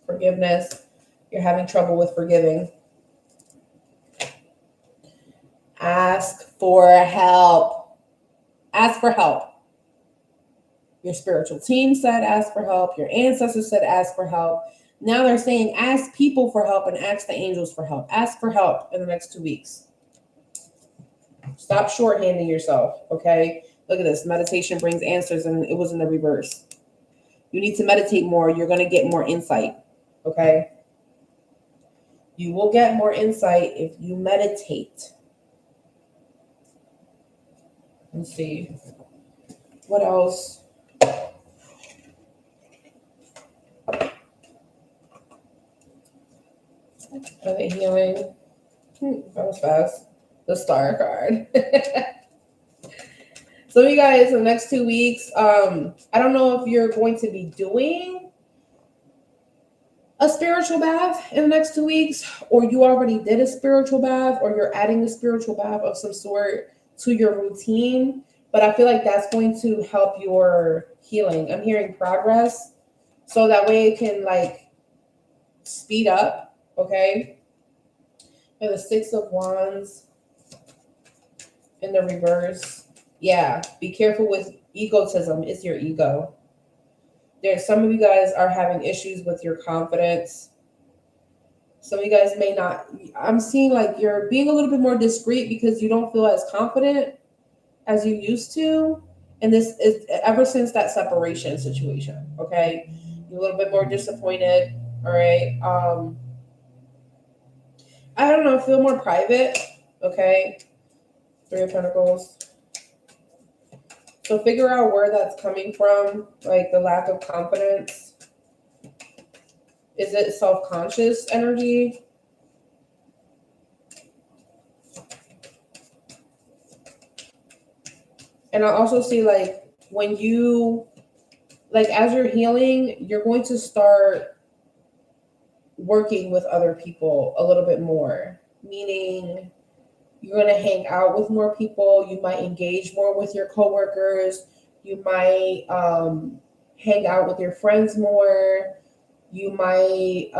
Forgiveness. You're having trouble with forgiving. Ask for help. Ask for help. Your spiritual team said ask for help. Your ancestors said ask for help. Now they're saying ask people for help and ask the angels for help. Ask for help in the next 2 weeks. Stop shorthanding yourself, okay? Look at this. Meditation brings answers, and it was in the reverse. You need to meditate more. You're going to get more insight, okay? You will get more insight if you meditate. Let's see. What else? Are they healing? That was fast. The star card. So you guys, in the next 2 weeks, I don't know if you're going to be doing a spiritual bath in the next 2 weeks, or you already did a spiritual bath, or you're adding a spiritual bath of some sort to your routine. But I feel like that's going to help your healing. I'm hearing progress. So that way it can speed up. Okay. And the 6 of Wands in the reverse. Yeah. Be careful with egotism. It's your ego. Some of you guys are having issues with your confidence. Some of you guys may not. I'm seeing you're being a little bit more discreet because you don't feel as confident as you used to. And this is ever since that separation situation. Okay. You're a little bit more disappointed. All right. I don't know. Feel more private. Okay. 3 of Pentacles. So figure out where that's coming from. The lack of confidence. Is it self-conscious energy? And I also see when you, as you're healing, you're going to start working with other people a little bit more. Meaning you're going to hang out with more people. You might engage more with your coworkers. You might hang out with your friends more. You might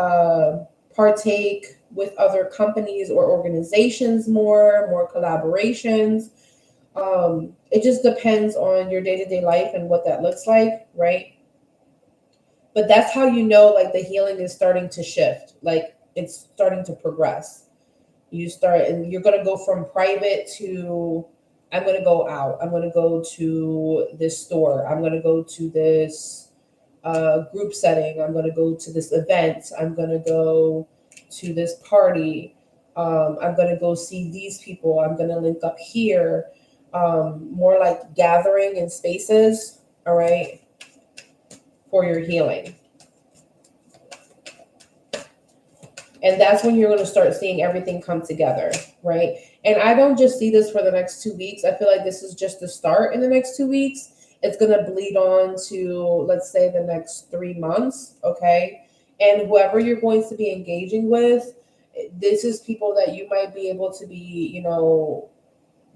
partake with other companies or organizations more collaborations. It just depends on your day-to-day life and what that looks like, right? But that's how you know the healing is starting to shift. It's starting to progress. And you're going to go from private to, I'm going to go out. I'm going to go to this store. I'm going to go to this group setting. I'm going to go to this event. I'm going to go to this party. I'm going to go see these people. I'm going to link up here. More gathering in spaces. All right. for your healing. And that's when you're going to start seeing everything come together, right? And I don't just see this for the next 2 weeks. I feel like this is just the start in the next 2 weeks. It's going to bleed on to, let's say, the next 3 months, okay? And whoever you're going to be engaging with, this is people that you might be able to be,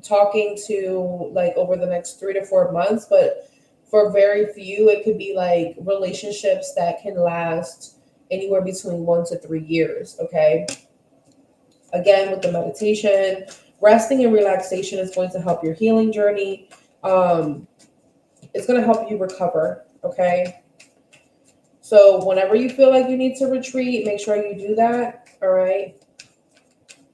talking to like over the next 3 to 4 months. But for very few, it could be like relationships that can last anywhere between 1 to 3 years, okay? Again, with the meditation, resting and relaxation is going to help your healing journey. It's going to help you recover, okay? So whenever you feel like you need to retreat, make sure you do that, all right?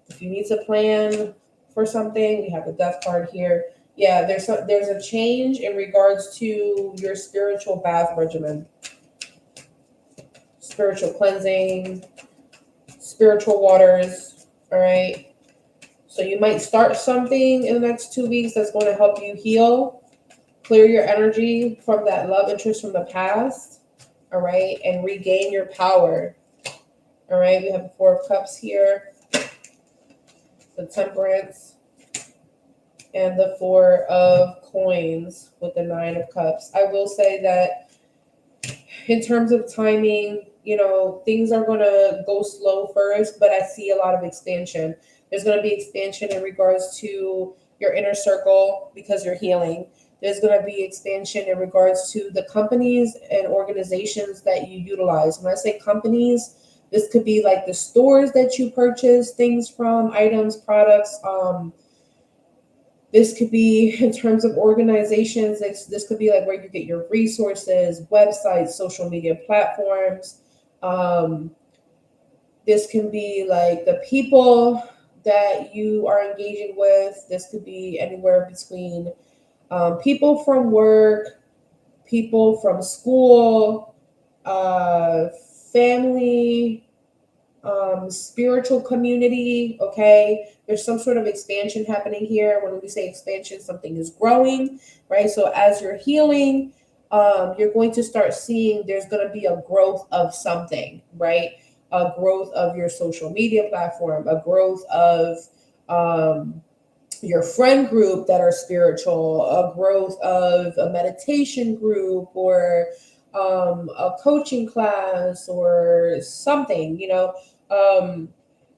If you need to plan for something, we have the death card here. Yeah, there's a change in regards to your spiritual bath regimen. Spiritual cleansing, spiritual waters, all right? So you might start something in the next 2 weeks that's going to help you heal, clear your energy from that love interest from the past, all right? And regain your power, all right? We have the Four of Cups here, the Temperance, and the Four of Coins with the Nine of Cups. I will say that in terms of timing, things are going to go slow first, but I see a lot of expansion. There's going to be expansion in regards to your inner circle because you're healing. There's going to be expansion in regards to the companies and organizations that you utilize. When I say companies, this could be like the stores that you purchase things from, items, products. This could be in terms of organizations. This could be like where you get your resources, websites, social media platforms. This can be like the people that you are engaging with. This could be anywhere between people from work, people from school, family, spiritual community, okay? There's some sort of expansion happening here. When we say expansion, something is growing, right? So as you're healing, you're going to start seeing there's going to be a growth of something, right? A growth of your social media platform, a growth of your friend group that are spiritual, a growth of a meditation group or a coaching class or something,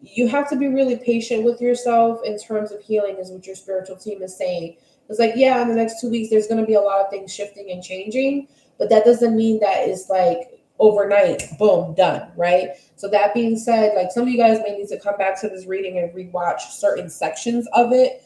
you have to be really patient with yourself in terms of healing is what your spiritual team is saying. It's like, yeah, in the next 2 weeks, there's going to be a lot of things shifting and changing, but that doesn't mean that it's like overnight, boom, done, right? So that being said, like some of you guys may need to come back to this reading and rewatch certain sections of it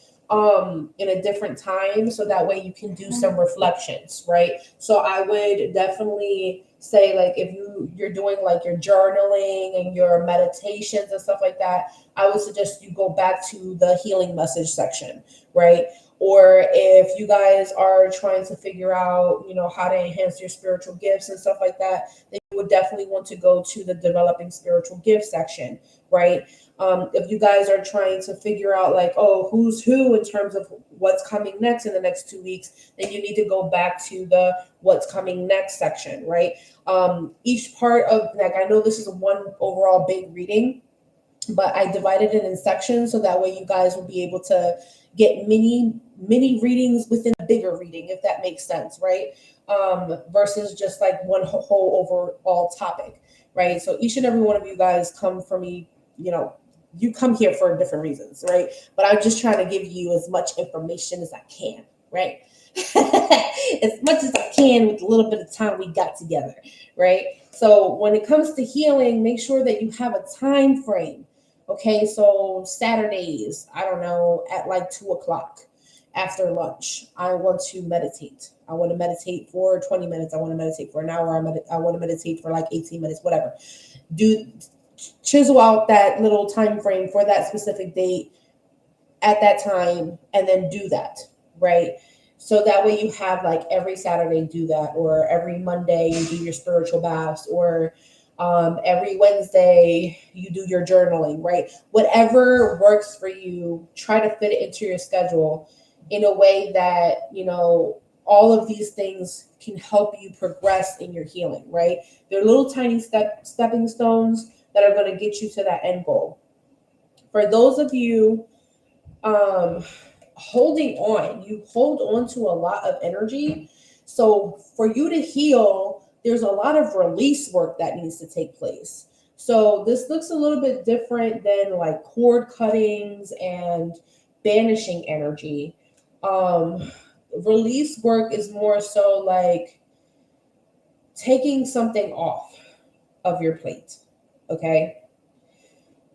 in a different time so that way you can do some reflections, right? So I would definitely say like if you're doing like your journaling and your meditations and stuff like that, I would suggest you go back to the healing message section, right? Or if you guys are trying to figure out, how to enhance your spiritual gifts and stuff like that, then you would definitely want to go to the developing spiritual gift section, right? If you guys are trying to figure out like, oh, who's who in terms of what's coming next in the next 2 weeks, then you need to go back to the what's coming next section, right? Each part of, like, I know this is one overall big reading, but I divided it in sections so that way you guys will be able to get mini readings within a bigger reading, if that makes sense, right? Versus just like one whole overall topic, right? So each and every one of you guys come for me, you come here for different reasons, right? But I'm just trying to give you as much information as I can, right? As much as I can with a little bit of time we got together, right? So when it comes to healing, make sure that you have a time frame. Okay, so Saturdays, I don't know, at like 2:00 after lunch, I want to meditate. I want to meditate for 20 minutes. I want to meditate for an hour. I want to meditate for like 18 minutes, whatever. Chisel out that little time frame for that specific date at that time and then do that, right? So that way you have like every Saturday do that, or every Monday you do your spiritual baths, or every Wednesday you do your journaling, right? Whatever works for you, try to fit it into your schedule in a way that, all of these things can help you progress in your healing, right? They're little tiny stepping stones that are going to get you to that end goal. For those of you holding on, you hold on to a lot of energy. So for you to heal, there's a lot of release work that needs to take place. So this looks a little bit different than like cord cuttings and banishing energy. Release work is more so like taking something off of your plate. Okay.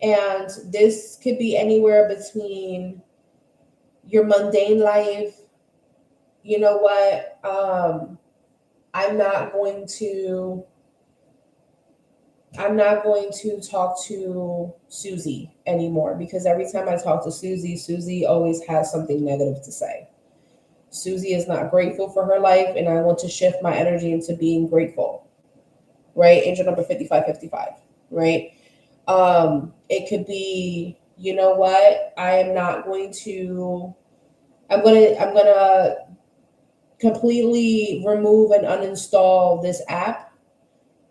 And this could be anywhere between your mundane life. You know what? I'm not going to talk to Susie anymore, because every time I talk to Susie, Susie always has something negative to say. Susie is not grateful for her life, and I want to shift my energy into being grateful. Right? Angel number 5555. Right? It could be, you know what? I'm gonna completely remove and uninstall this app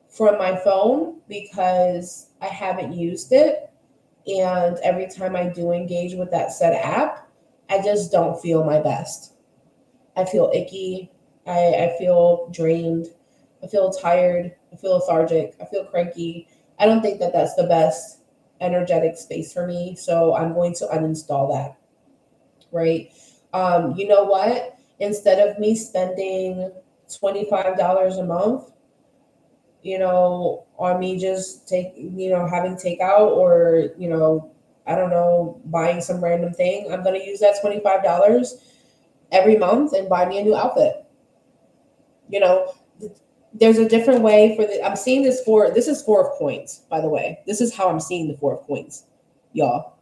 from my phone because I haven't used it. And every time I do engage with that said app, I just don't feel my best. I feel icky. I feel drained. I feel tired. I feel lethargic. I feel cranky. I don't think that that's the best energetic space for me. So I'm going to uninstall that. Right? You know what? Instead of me spending $25 a month, on me just having takeout, or, I don't know, buying some random thing, I'm going to use that $25 every month and buy me a new outfit. There's a different way I'm seeing this is 4 of coins, by the way. This is how I'm seeing the 4 of coins, y'all.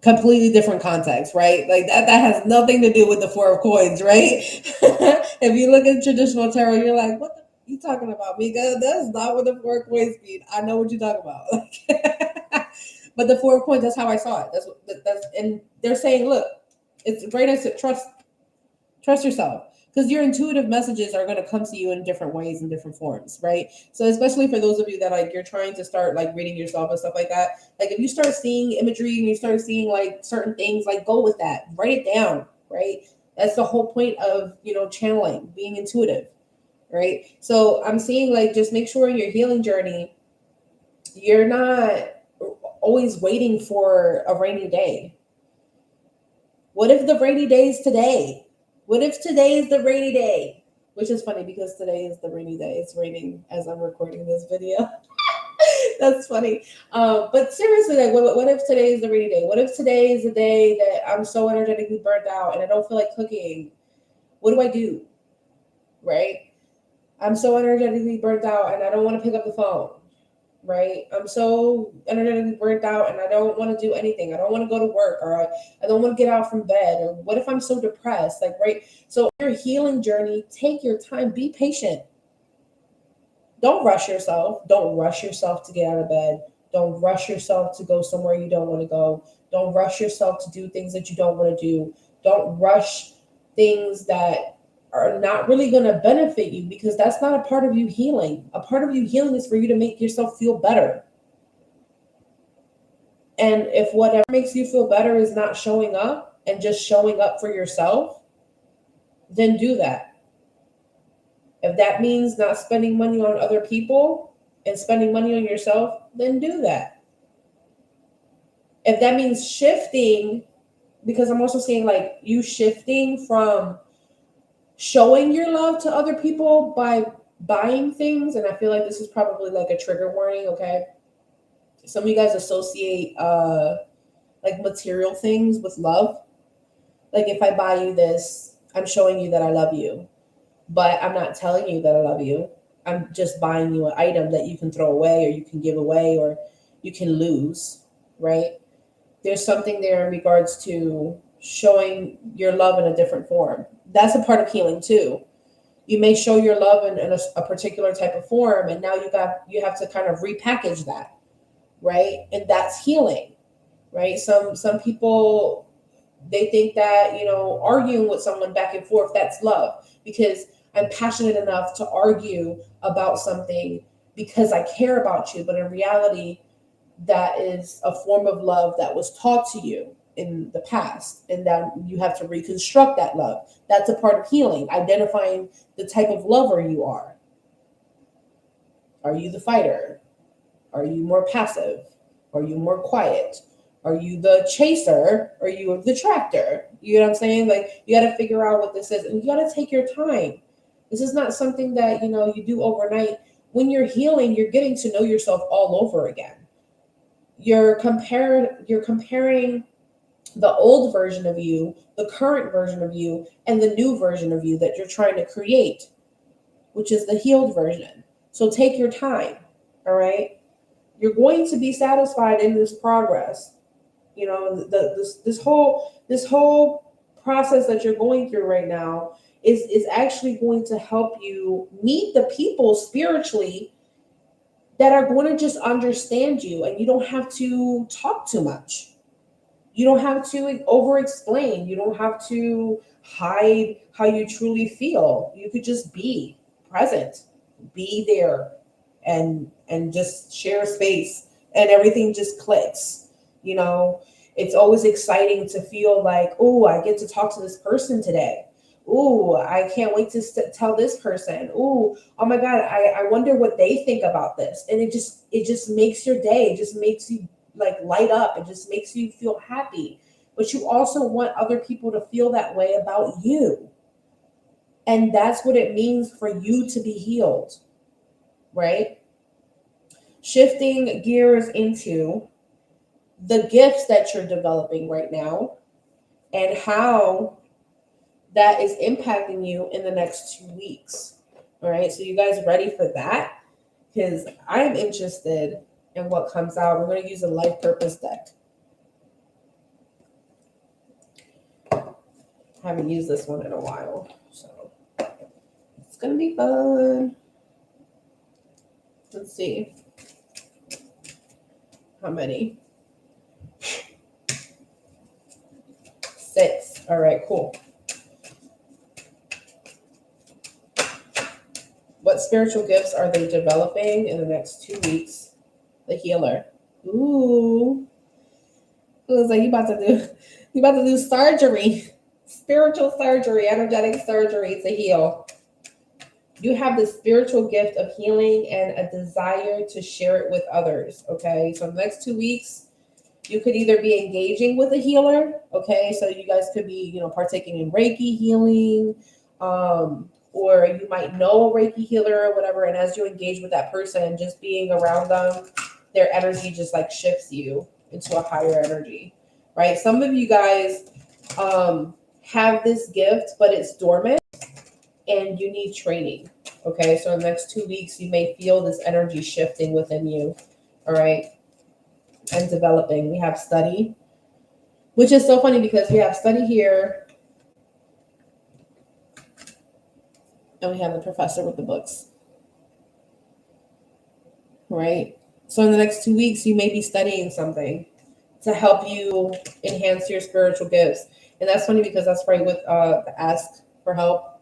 Completely different context, right? Like that has nothing to do with the 4 of coins, right? If you look at traditional tarot, you're like, what the you talking about, Mika? That's not what the 4 of coins mean. I know what you're talking about. But the 4 of coins, that's how I saw it. That's and they're saying, look, it's very nice to trust yourself, because your intuitive messages are going to come to you in different ways and different forms, right? So especially for those of you that like you're trying to start like reading yourself and stuff like that, like if you start seeing imagery and you start seeing like certain things, like go with that, write it down, right? That's the whole point of channeling, being intuitive, right? So I'm seeing like just make sure in your healing journey you're not always waiting for a rainy day. What if the rainy day is today? What if today is the rainy day? Which is funny because today is the rainy day. It's raining as I'm recording this video. That's funny. But seriously, like, what if today is the rainy day? What if today is the day that I'm so energetically burnt out and I don't feel like cooking? What do I do? Right? I'm so energetically burnt out and I don't want to pick up the phone. Right? I'm so energetically burnt out and I don't want to do anything. I don't want to go to work, or I don't want to get out from bed. Or what if I'm so depressed? Like, right? So your healing journey, take your time, be patient. Don't rush yourself. Don't rush yourself to get out of bed. Don't rush yourself to go somewhere you don't want to go. Don't rush yourself to do things that you don't want to do. Don't rush things that are not really going to benefit you, because that's not a part of you healing. A part of you healing is for you to make yourself feel better. And if whatever makes you feel better is not showing up and just showing up for yourself, then do that. If that means not spending money on other people and spending money on yourself, then do that. If that means shifting, because I'm also seeing like you shifting from showing your love to other people by buying things, and I feel like this is probably like a trigger warning, okay? Some of you guys associate like material things with love. Like if I buy you this, I'm showing you that I love you, but I'm not telling you that I love you. I'm just buying you an item that you can throw away, or you can give away, or you can lose, right? There's something there in regards to showing your love in a different form. That's a part of healing too. You may show your love in a particular type of form, and now you have to kind of repackage that, right? And that's healing, right? Some people They think that, arguing with someone back and forth, that's love, because I'm passionate enough to argue about something because I care about you. But in reality, that is a form of love that was taught to you in the past, and that you have to reconstruct that love. That's a part of healing, identifying the type of lover you are. Are you the fighter? Are you more passive? Are you more quiet? Are you the chaser? Are you the tractor? You know what I'm saying? Like, you got to figure out what this is, and you got to take your time. This is not something that you do overnight. When you're healing, you're getting to know yourself all over again. You're comparing the old version of you, the current version of you, and the new version of you that you're trying to create, which is the healed version. So take your time, all right? You're going to be satisfied in this progress. This whole process that you're going through right now is actually going to help you meet the people spiritually that are going to just understand you, and you don't have to talk too much. You don't have to over explain. You don't have to hide how you truly feel. You could just be present, be there, and just share space, and everything just clicks. You know, it's always exciting to feel like, oh, I get to talk to this person today. Oh, I can't wait to tell this person. Oh my God, I wonder what they think about this. And it just makes your day. It just makes you like light up. It just makes you feel happy. But you also want other people to feel that way about you. And that's what it means for you to be healed, right? Shifting gears into the gifts that you're developing right now and how that is impacting you in the next 2 weeks. All right. So, you guys ready for that? Because I'm interested in what comes out. We're going to use a life purpose deck. I haven't used this one in a while. So, it's going to be fun. Let's see. How many? 6. All right, cool. What spiritual gifts are they developing in the next 2 weeks? The healer. Ooh. It was like you about to do surgery. Spiritual surgery, energetic surgery to heal. You have the spiritual gift of healing and a desire to share it with others. Okay. So the next 2 weeks, you could either be engaging with a healer. Okay. So you guys could be, partaking in Reiki healing. Or you might know a Reiki healer or whatever. And as you engage with that person, just being around them, their energy just like shifts you into a higher energy, right? Some of you guys have this gift, but it's dormant and you need training. Okay. So in the next 2 weeks, you may feel this energy shifting within you. All right. And developing. We have study, which is so funny because we have study here. And we have the professor with the books, right? So in the next 2 weeks, you may be studying something to help you enhance your spiritual gifts. And that's funny because that's right with the ask for help.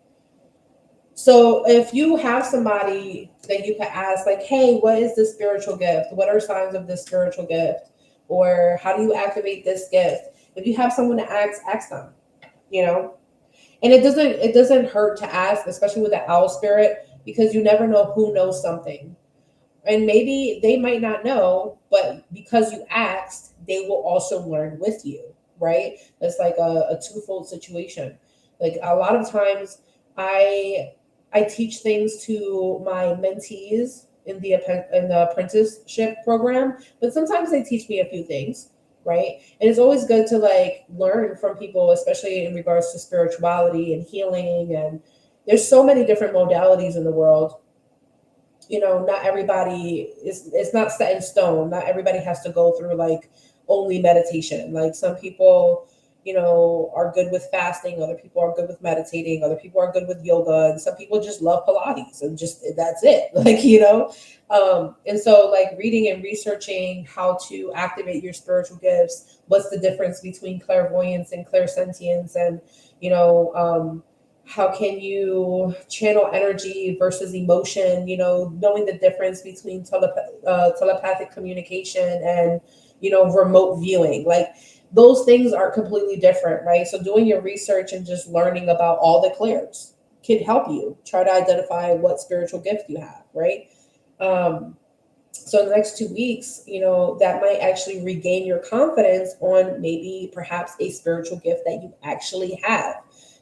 So if you have somebody that you can ask, like, hey, what is this spiritual gift? What are signs of this spiritual gift? Or how do you activate this gift? If you have someone to ask them, And it doesn't hurt to ask, especially with the owl spirit, because you never know who knows something. And maybe they might not know, but because you asked, they will also learn with you, right? It's like a twofold situation. Like a lot of times I teach things to my mentees in the apprenticeship program, but sometimes they teach me a few things, right? And it's always good to like learn from people, especially in regards to spirituality and healing. And there's so many different modalities in the world. Not everybody it's not set in stone. Not everybody has to go through like only meditation. Like some people, are good with fasting. Other people are good with meditating. Other people are good with yoga. And some people just love Pilates and just that's it. And so like reading and researching how to activate your spiritual gifts, what's the difference between clairvoyance and clairsentience, and, how can you channel energy versus emotion, knowing the difference between telepathic communication and, remote viewing. Like those things are completely different, right? So doing your research and just learning about all the clairs can help you try to identify what spiritual gift you have, right? So in the next 2 weeks, that might actually regain your confidence on maybe perhaps a spiritual gift that you actually have.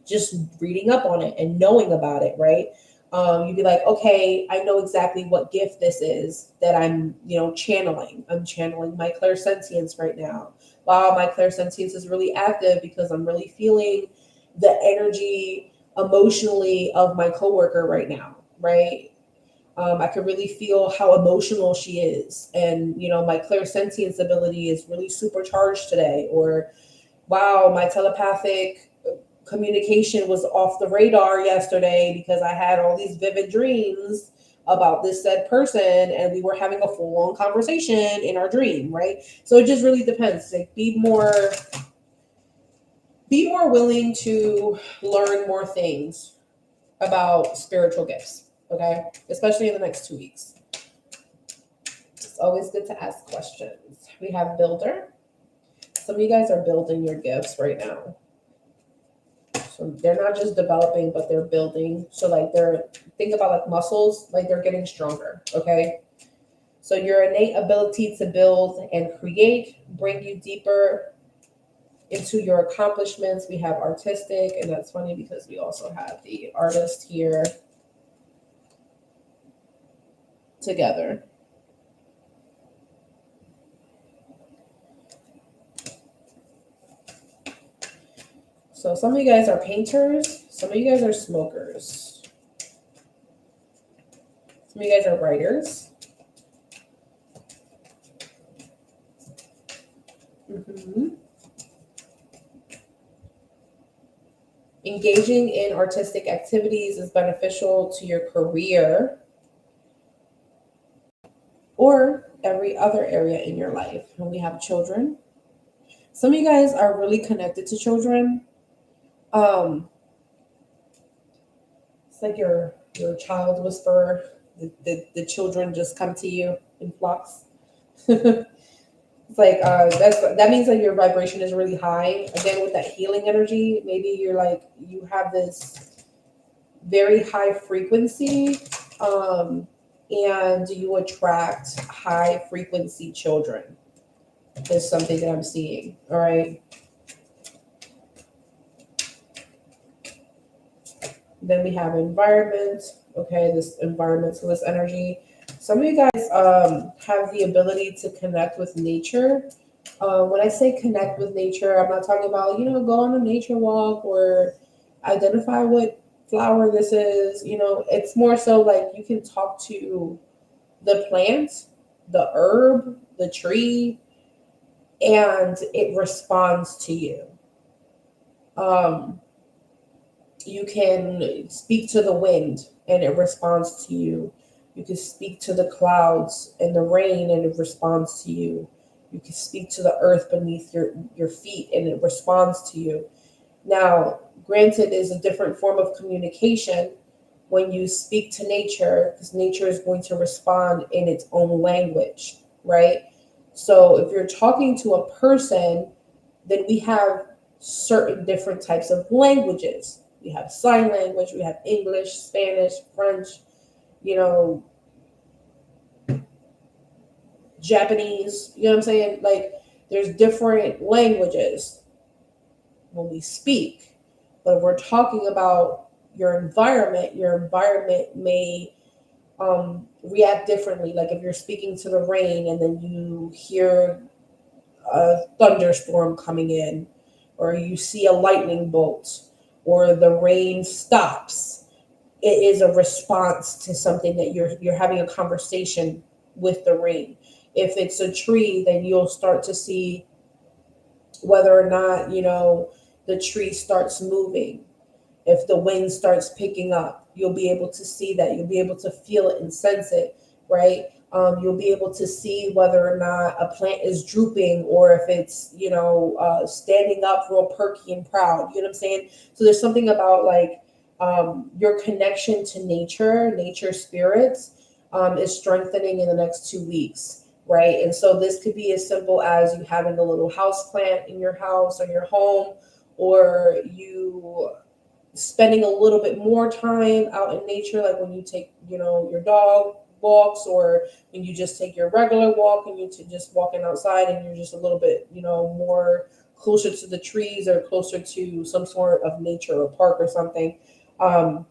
Just reading up on it and knowing about it, right? You'd be like, okay, I know exactly what gift this is that I'm, channeling. I'm channeling my clairsentience right now. Wow, my clairsentience is really active because I'm really feeling the energy emotionally of my coworker right now, right? I can really feel how emotional she is. And, my clairsentience ability is really supercharged today. Or, wow, my telepathic communication was off the radar yesterday because I had all these vivid dreams about this said person and we were having a full-on conversation in our dream, right? So it just really depends. Like be more willing to learn more things about spiritual gifts, okay? Especially in the next 2 weeks. It's always good to ask questions. We have builder. Some of you guys are building your gifts right now. So they're not just developing, but they're building. So like think about like muscles, like they're getting stronger, okay? So your innate ability to build and create bring you deeper into your accomplishments. We have artistic, and that's funny because we also have the artist here together. So some of you guys are painters, some of you guys are smokers, some of you guys are writers. Engaging in artistic activities is beneficial to your career or every other area in your life. And we have children. Some of you guys are really connected to children. It's like your child whisperer. The children just come to you in flocks. It's like that means that your vibration is really high. Again, with that healing energy, maybe you're like you have this very high frequency, and you attract high frequency children. Is something that I'm seeing. All right. Then we have environment. Okay, this environment, so this energy. Some of you guys have the ability to connect with nature. When I say connect with nature, I'm not talking about, go on a nature walk or identify what flower this is. It's more so like you can talk to the plant, the herb, the tree, and it responds to you. You can speak to the wind and it responds to you. You can speak to the clouds and the rain and it responds to you. You can speak to the earth beneath your feet and it responds to you. Now, granted, is a different form of communication when you speak to nature, because nature is going to respond in its own language, right? So if you're talking to a person, then we have certain different types of languages. We have sign language, we have English, Spanish, French, Japanese, you know what I'm saying? Like there's different languages when we speak. But if we're talking about your environment may react differently. Like if you're speaking to the rain and then you hear a thunderstorm coming in, or you see a lightning bolt, or the rain stops, it is a response to something that you're having a conversation with the rain. If it's a tree, then you'll start to see whether or not, the tree starts moving. If the wind starts picking up, you'll be able to see that. You'll be able to feel it and sense it, right? You'll be able to see whether or not a plant is drooping or if it's, standing up real perky and proud. You know what I'm saying? So there's something about like your connection to nature spirits is strengthening in the next 2 weeks. Right. And so this could be as simple as you having a little house plant in your house or your home, or you spending a little bit more time out in nature, like when you take, your dog walks, or when you just take your regular walk and you just walking outside and you're just a little bit, more closer to the trees or closer to some sort of nature or park or something. Um,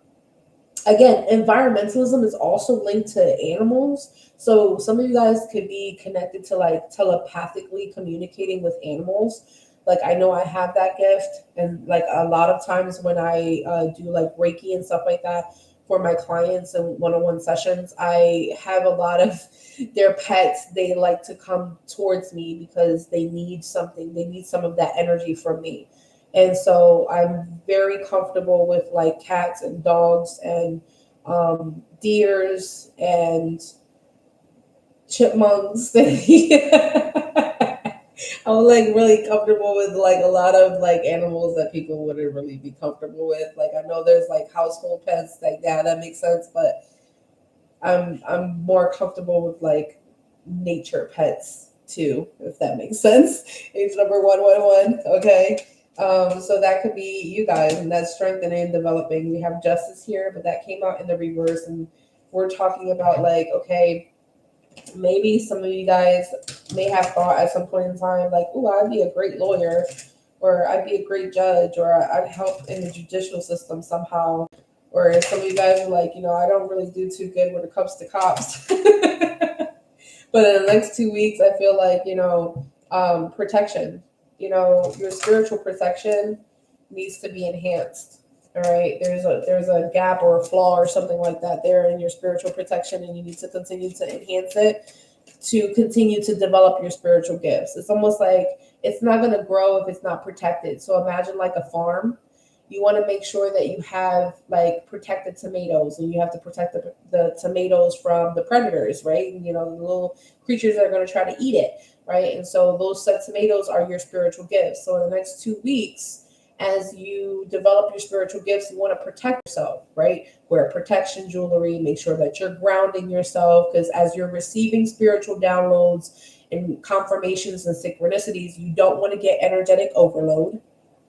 Again, environmentalism is also linked to animals. So some of you guys could be connected to like telepathically communicating with animals. Like I know I have that gift, and like a lot of times when I do like Reiki and stuff like that for my clients and one-on-one sessions, I have a lot of their pets. They like to come towards me because they need something. They need some of that energy from me. And so I'm very comfortable with like cats and dogs and deers and chipmunks. I'm like really comfortable with like a lot of like animals that people wouldn't really be comfortable with. Like I know there's like household pets, like yeah, that makes sense, but I'm more comfortable with like nature pets too, if that makes sense. Age number 111. Okay. So that could be you guys, and that's strengthening and developing. We have justice here, but that came out in the reverse, and we're talking about like, okay, maybe some of you guys may have thought at some point in time, like, oh, I'd be a great lawyer, or I'd be a great judge, or I'd help in the judicial system somehow. Or some of you guys are like, I don't really do too good when it comes to cops. But in the next 2 weeks, I feel like, protection, your spiritual protection needs to be enhanced. All right. There's a gap or a flaw or something like that there in your spiritual protection, and you need to continue to enhance it to continue to develop your spiritual gifts. It's almost like it's not going to grow if it's not protected. So imagine like a farm. You want to make sure that you have like protected tomatoes, and you have to protect the tomatoes from the predators, right? And, the little creatures that are going to try to eat it, right? And so those set tomatoes are your spiritual gifts. So in the next 2 weeks, as you develop your spiritual gifts, you want to protect yourself, right? Wear protection jewelry, make sure that you're grounding yourself, because as you're receiving spiritual downloads and confirmations and synchronicities, you don't want to get energetic overload,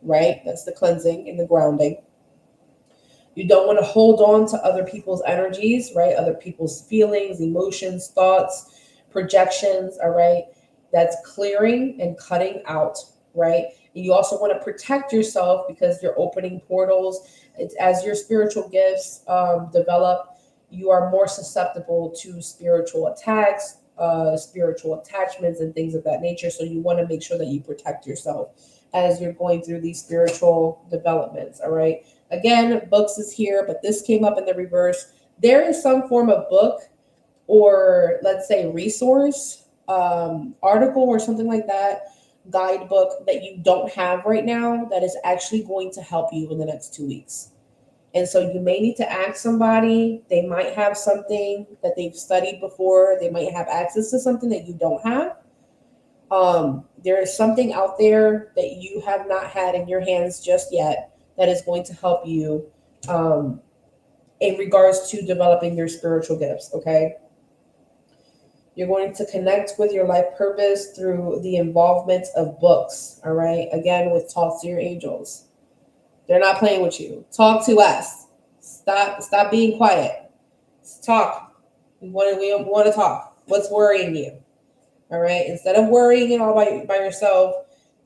right? That's the cleansing and the grounding. You don't want to hold on to other people's energies, right? Other people's feelings, emotions, thoughts, projections, all right? That's clearing and cutting out, right? And you also want to protect yourself because you're opening portals. It's, as your spiritual gifts develop, you are more susceptible to spiritual attacks, spiritual attachments, and things of that nature. So you want to make sure that you protect yourself as you're going through these spiritual developments, all right? Again, books is here, but this came up in the reverse. There is some form of book or let's say resource, article or something like that, guidebook that you don't have right now that is actually going to help you in the next 2 weeks. And so you may need to ask somebody. They might have something that they've studied before. They might have access to something that you don't have. There is something out there that you have not had in your hands just yet that is going to help you in regards to developing your spiritual gifts. Okay. You're going to connect with your life purpose through the involvement of books. All right. Again, with Talk to Your Angels. They're not playing with you. Talk to us. Stop being quiet. Talk. We want to talk. What's worrying you? All right. Instead of worrying it all by yourself,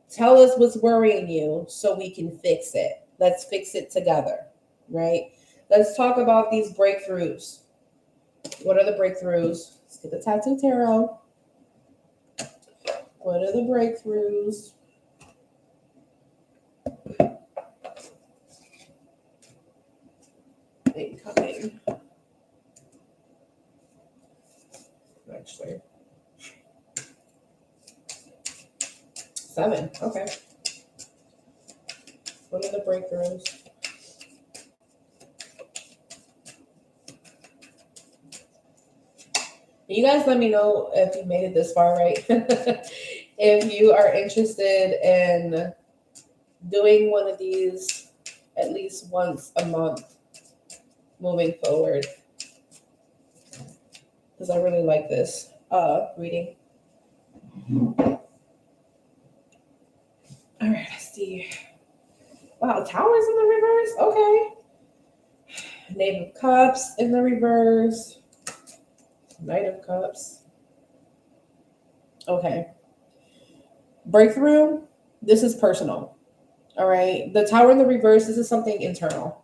tell us what's worrying you so we can fix it. Let's fix it together. Right. Let's talk about these breakthroughs. What are the breakthroughs? Let's get the tattoo tarot. What are the breakthroughs? Incoming. Actually. 7. Okay. What are the breakthroughs? You guys let me know if you made it this far, right? If you are interested in doing one of these at least once a month moving forward, because I really like this reading. All right, let's see. Wow, Towers in the reverse. Okay. Knave of Cups in the reverse. Knight of Cups. Okay. Breakthrough. This is personal. All right. The Tower in the reverse. This is something internal.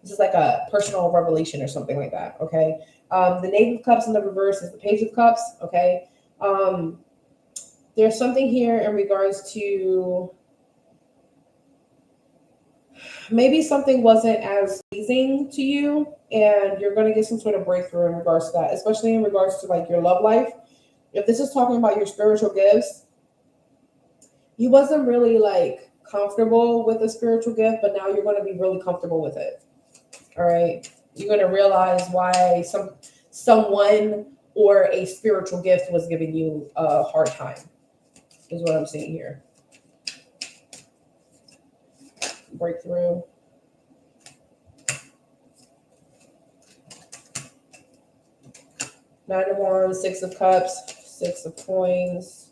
This is like a personal revelation or something like that. Okay. The Knave of Cups in the reverse is the Page of Cups. Okay. There's something here in regards to maybe something wasn't as pleasing to you, and you're going to get some sort of breakthrough in regards to that, especially in regards to like your love life. If this is talking about your spiritual gifts, you wasn't really like comfortable with a spiritual gift, but now you're going to be really comfortable with it. All right. You're going to realize why someone or a spiritual gift was giving you a hard time, is what I'm seeing here. Breakthrough. Nine of Wands, Six of Cups, Six of Coins,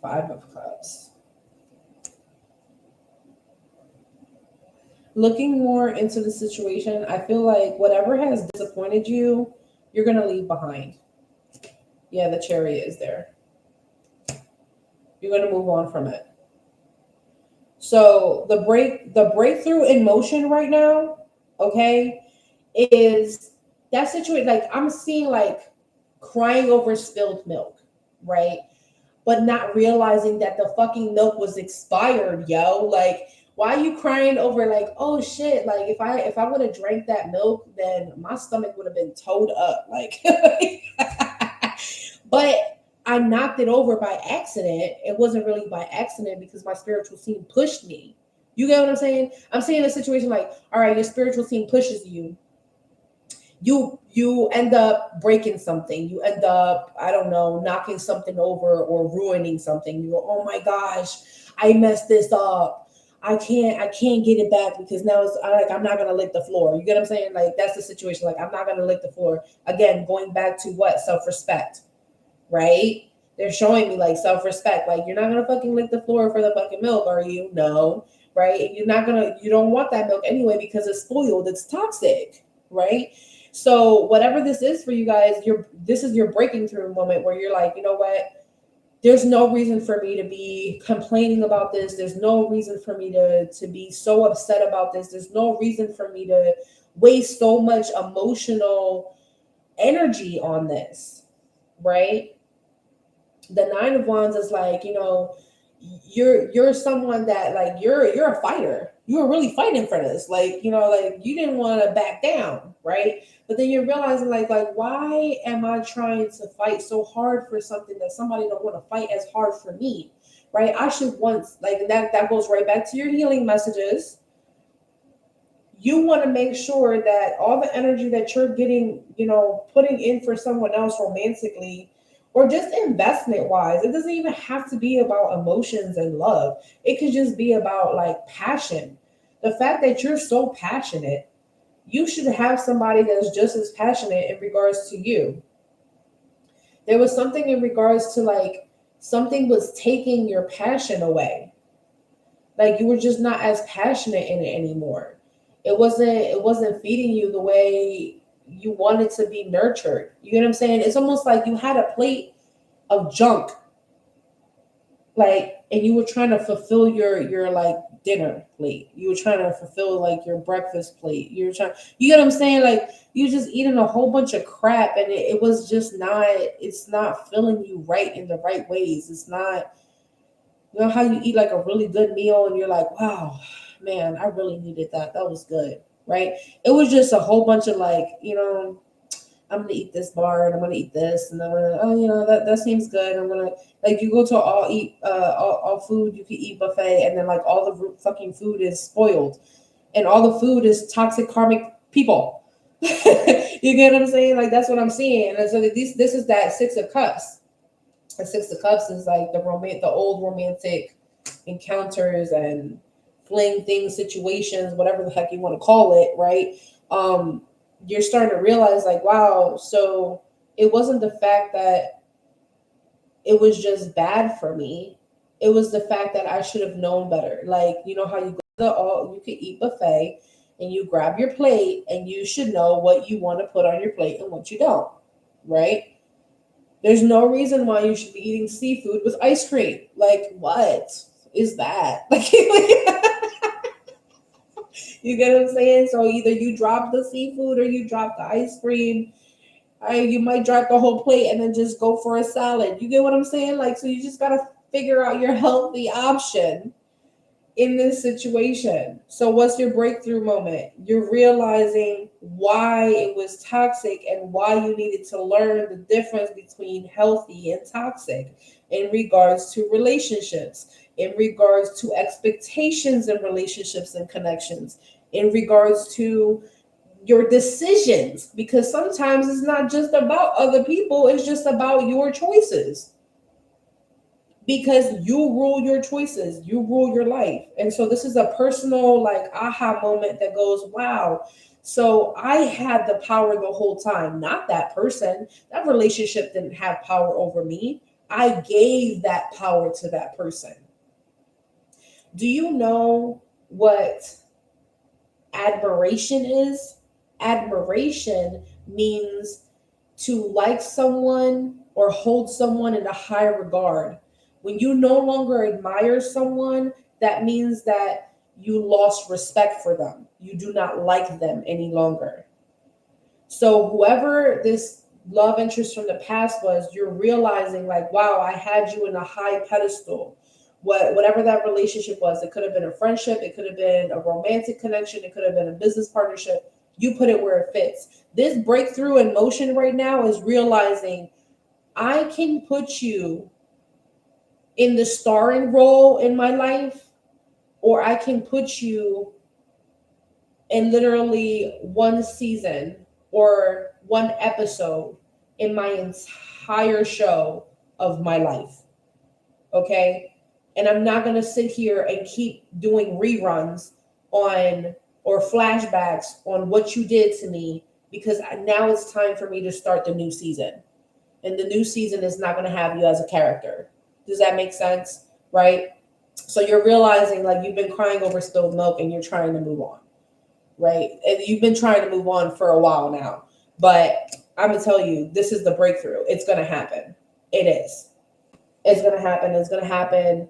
Five of Cups. Looking more into the situation, I feel like whatever has disappointed you, you're going to leave behind. Yeah, the Chariot is there. You're going to move on from it. So the breakthrough in motion right now, okay, is that situation. Like I'm seeing like crying over spilled milk, right? But not realizing that the fucking milk was expired, yo. Like, why are you crying over like, oh shit, like if I would have drank that milk, then my stomach would have been towed up. Like but I knocked it over by accident. It wasn't really by accident because my spiritual team pushed me. You get what I'm saying? I'm saying a situation like, all right, your spiritual team pushes you. You end up breaking something. You end up, I don't know, knocking something over or ruining something. You go, oh my gosh, I messed this up. I can't get it back because now it's like I'm not gonna lick the floor. You get what I'm saying? Like that's the situation. Like I'm not gonna lick the floor. Again, going back to what? Self-respect. Right? They're showing me like self-respect. Like you're not gonna fucking lick the floor for the fucking milk, are you? No, right? And you don't want that milk anyway because it's spoiled, it's toxic, right? So whatever this is for you guys, this is your breaking through moment where you're like, you know what? There's no reason for me to be complaining about this. There's no reason for me to be so upset about this. There's no reason for me to waste so much emotional energy on this, right? The Nine of Wands is like, you know, you're someone that like you're a fighter. You were really fighting for this. Like, you know, like you didn't want to back down, right? But then you're realizing like why am I trying to fight so hard for something that somebody don't want to fight as hard for me? Right? I should once like that goes right back to your healing messages. You want to make sure that all the energy that you're getting, you know, putting in for someone else romantically or just investment wise, it doesn't even have to be about emotions and love. It could just be about like passion. The fact that you're so passionate, you should have somebody that's just as passionate in regards to you. There was something in regards to like something was taking your passion away. Like you were just not as passionate in it anymore. It wasn't feeding you the way you wanted to be nurtured. You know what I'm saying? It's almost like you had a plate of junk, like, and you were trying to fulfill your like dinner plate. You were trying to fulfill like your breakfast plate. You were trying, you know what I'm saying? Like you just eating a whole bunch of crap, and it was just not. It's not filling you right in the right ways. It's not. You know how you eat like a really good meal and you're like, wow, man, I really needed that. That was good, right? It was just a whole bunch of like, you know, I'm gonna eat this bar and I'm gonna eat this and I'm gonna, oh, that seems good. I'm gonna, like, you go to all food you can eat buffet, and then like all the fucking food is spoiled, and all the food is toxic karmic people. You get what I'm saying? Like, that's what I'm seeing. And so this is that Six of Cups. The Six of Cups is like the old romantic encounters and fling things, situations, whatever the heck you want to call it, right? You're starting to realize, like, wow, so it wasn't the fact that it was just bad for me. It was the fact that I should have known better. Like, you know how you go to the all you can eat buffet and you grab your plate and you should know what you want to put on your plate and what you don't, right? There's no reason why you should be eating seafood with ice cream. Like, what is that? Like, you get what I'm saying? So either you drop the seafood or you drop the ice cream. You might drop the whole plate and then just go for a salad. You get what I'm saying? Like, so you just gotta figure out your healthy option in this situation. So what's your breakthrough moment? You're realizing why it was toxic and why you needed to learn the difference between healthy and toxic in regards to relationships, in regards to expectations in relationships and connections, in regards to your decisions, because sometimes it's not just about other people, it's just about your choices, because you rule your choices, you rule your life. And so this is a personal, like, aha moment that goes, wow, so I had the power the whole time, not that person. That relationship didn't have power over me. I gave that power to that person. Do you know what admiration is? Admiration means to like someone or hold someone in a high regard. When you no longer admire someone, that means that you lost respect for them. You do not like them any longer. So whoever this love interest from the past was, you're realizing, like, wow, I had you in a high pedestal. Whatever that relationship was, it could have been a friendship, it could have been a romantic connection, it could have been a business partnership. You put it where it fits. This breakthrough in motion right now is realizing I can put you in the starring role in my life, or I can put you in literally one season or one episode in my entire show of my life. Okay. And I'm not going to sit here and keep doing reruns on or flashbacks on what you did to me, because now it's time for me to start the new season. And the new season is not going to have you as a character. Does that make sense? Right? So you're realizing, like, you've been crying over spilled milk and you're trying to move on. Right? And you've been trying to move on for a while now. But I'm going to tell you, this is the breakthrough. It's going to happen. It is. It's going to happen. It's going to happen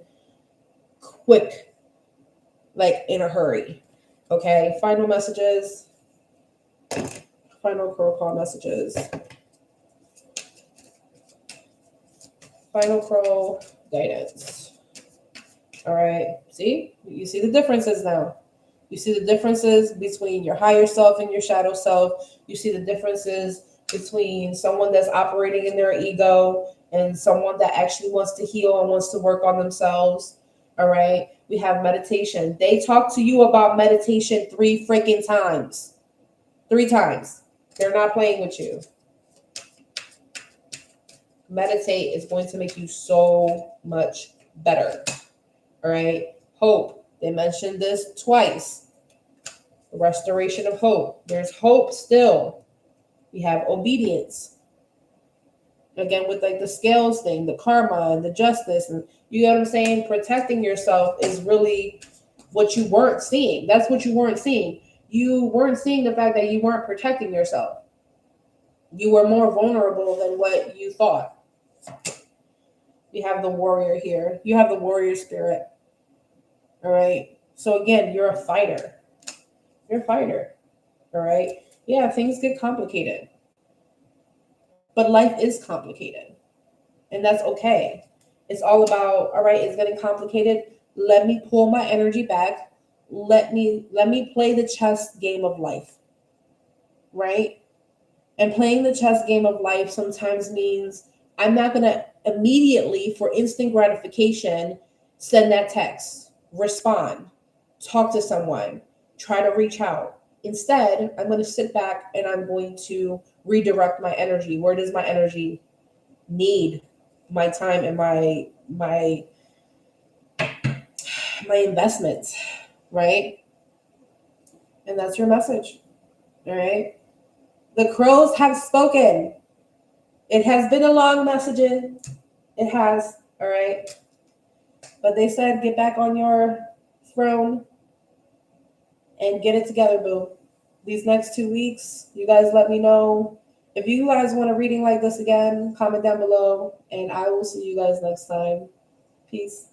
quick, like in a hurry. Okay? Final messages. Final protocol messages. Final crow guidance. All right. See? You see the differences now. You see the differences between your higher self and your shadow self. You see the differences between someone that's operating in their ego and someone that actually wants to heal and wants to work on themselves. All right. We have meditation. They talk to you about meditation 3 freaking times. 3 times. They're not playing with you. Meditate is going to make you so much better. All right. Hope. They mentioned this twice. The restoration of hope. There's hope still. We have obedience. Again, with like the scales thing, the karma and the justice. And you know what I'm saying? Protecting yourself is really what you weren't seeing. That's what you weren't seeing. You weren't seeing the fact that you weren't protecting yourself. You were more vulnerable than what you thought. You have the warrior here. You have the warrior spirit. All right. So again, you're a fighter. You're a fighter. All right. Yeah, things get complicated. But life is complicated. And that's okay. It's all about, all right, it's getting complicated. Let me pull my energy back. Let me play the chess game of life. Right? And playing the chess game of life sometimes means I'm not going to immediately, for instant gratification, send that text, respond, talk to someone, try to reach out. Instead, I'm going to sit back and I'm going to redirect my energy. Where does my energy need my time and my investments, right? And that's your message. All right. The crows have spoken. It has been a long messaging. It has. All right. But they said, get back on your throne and get it together, boo. These next 2 weeks, you guys let me know. If you guys want a reading like this again, comment down below. And I will see you guys next time. Peace.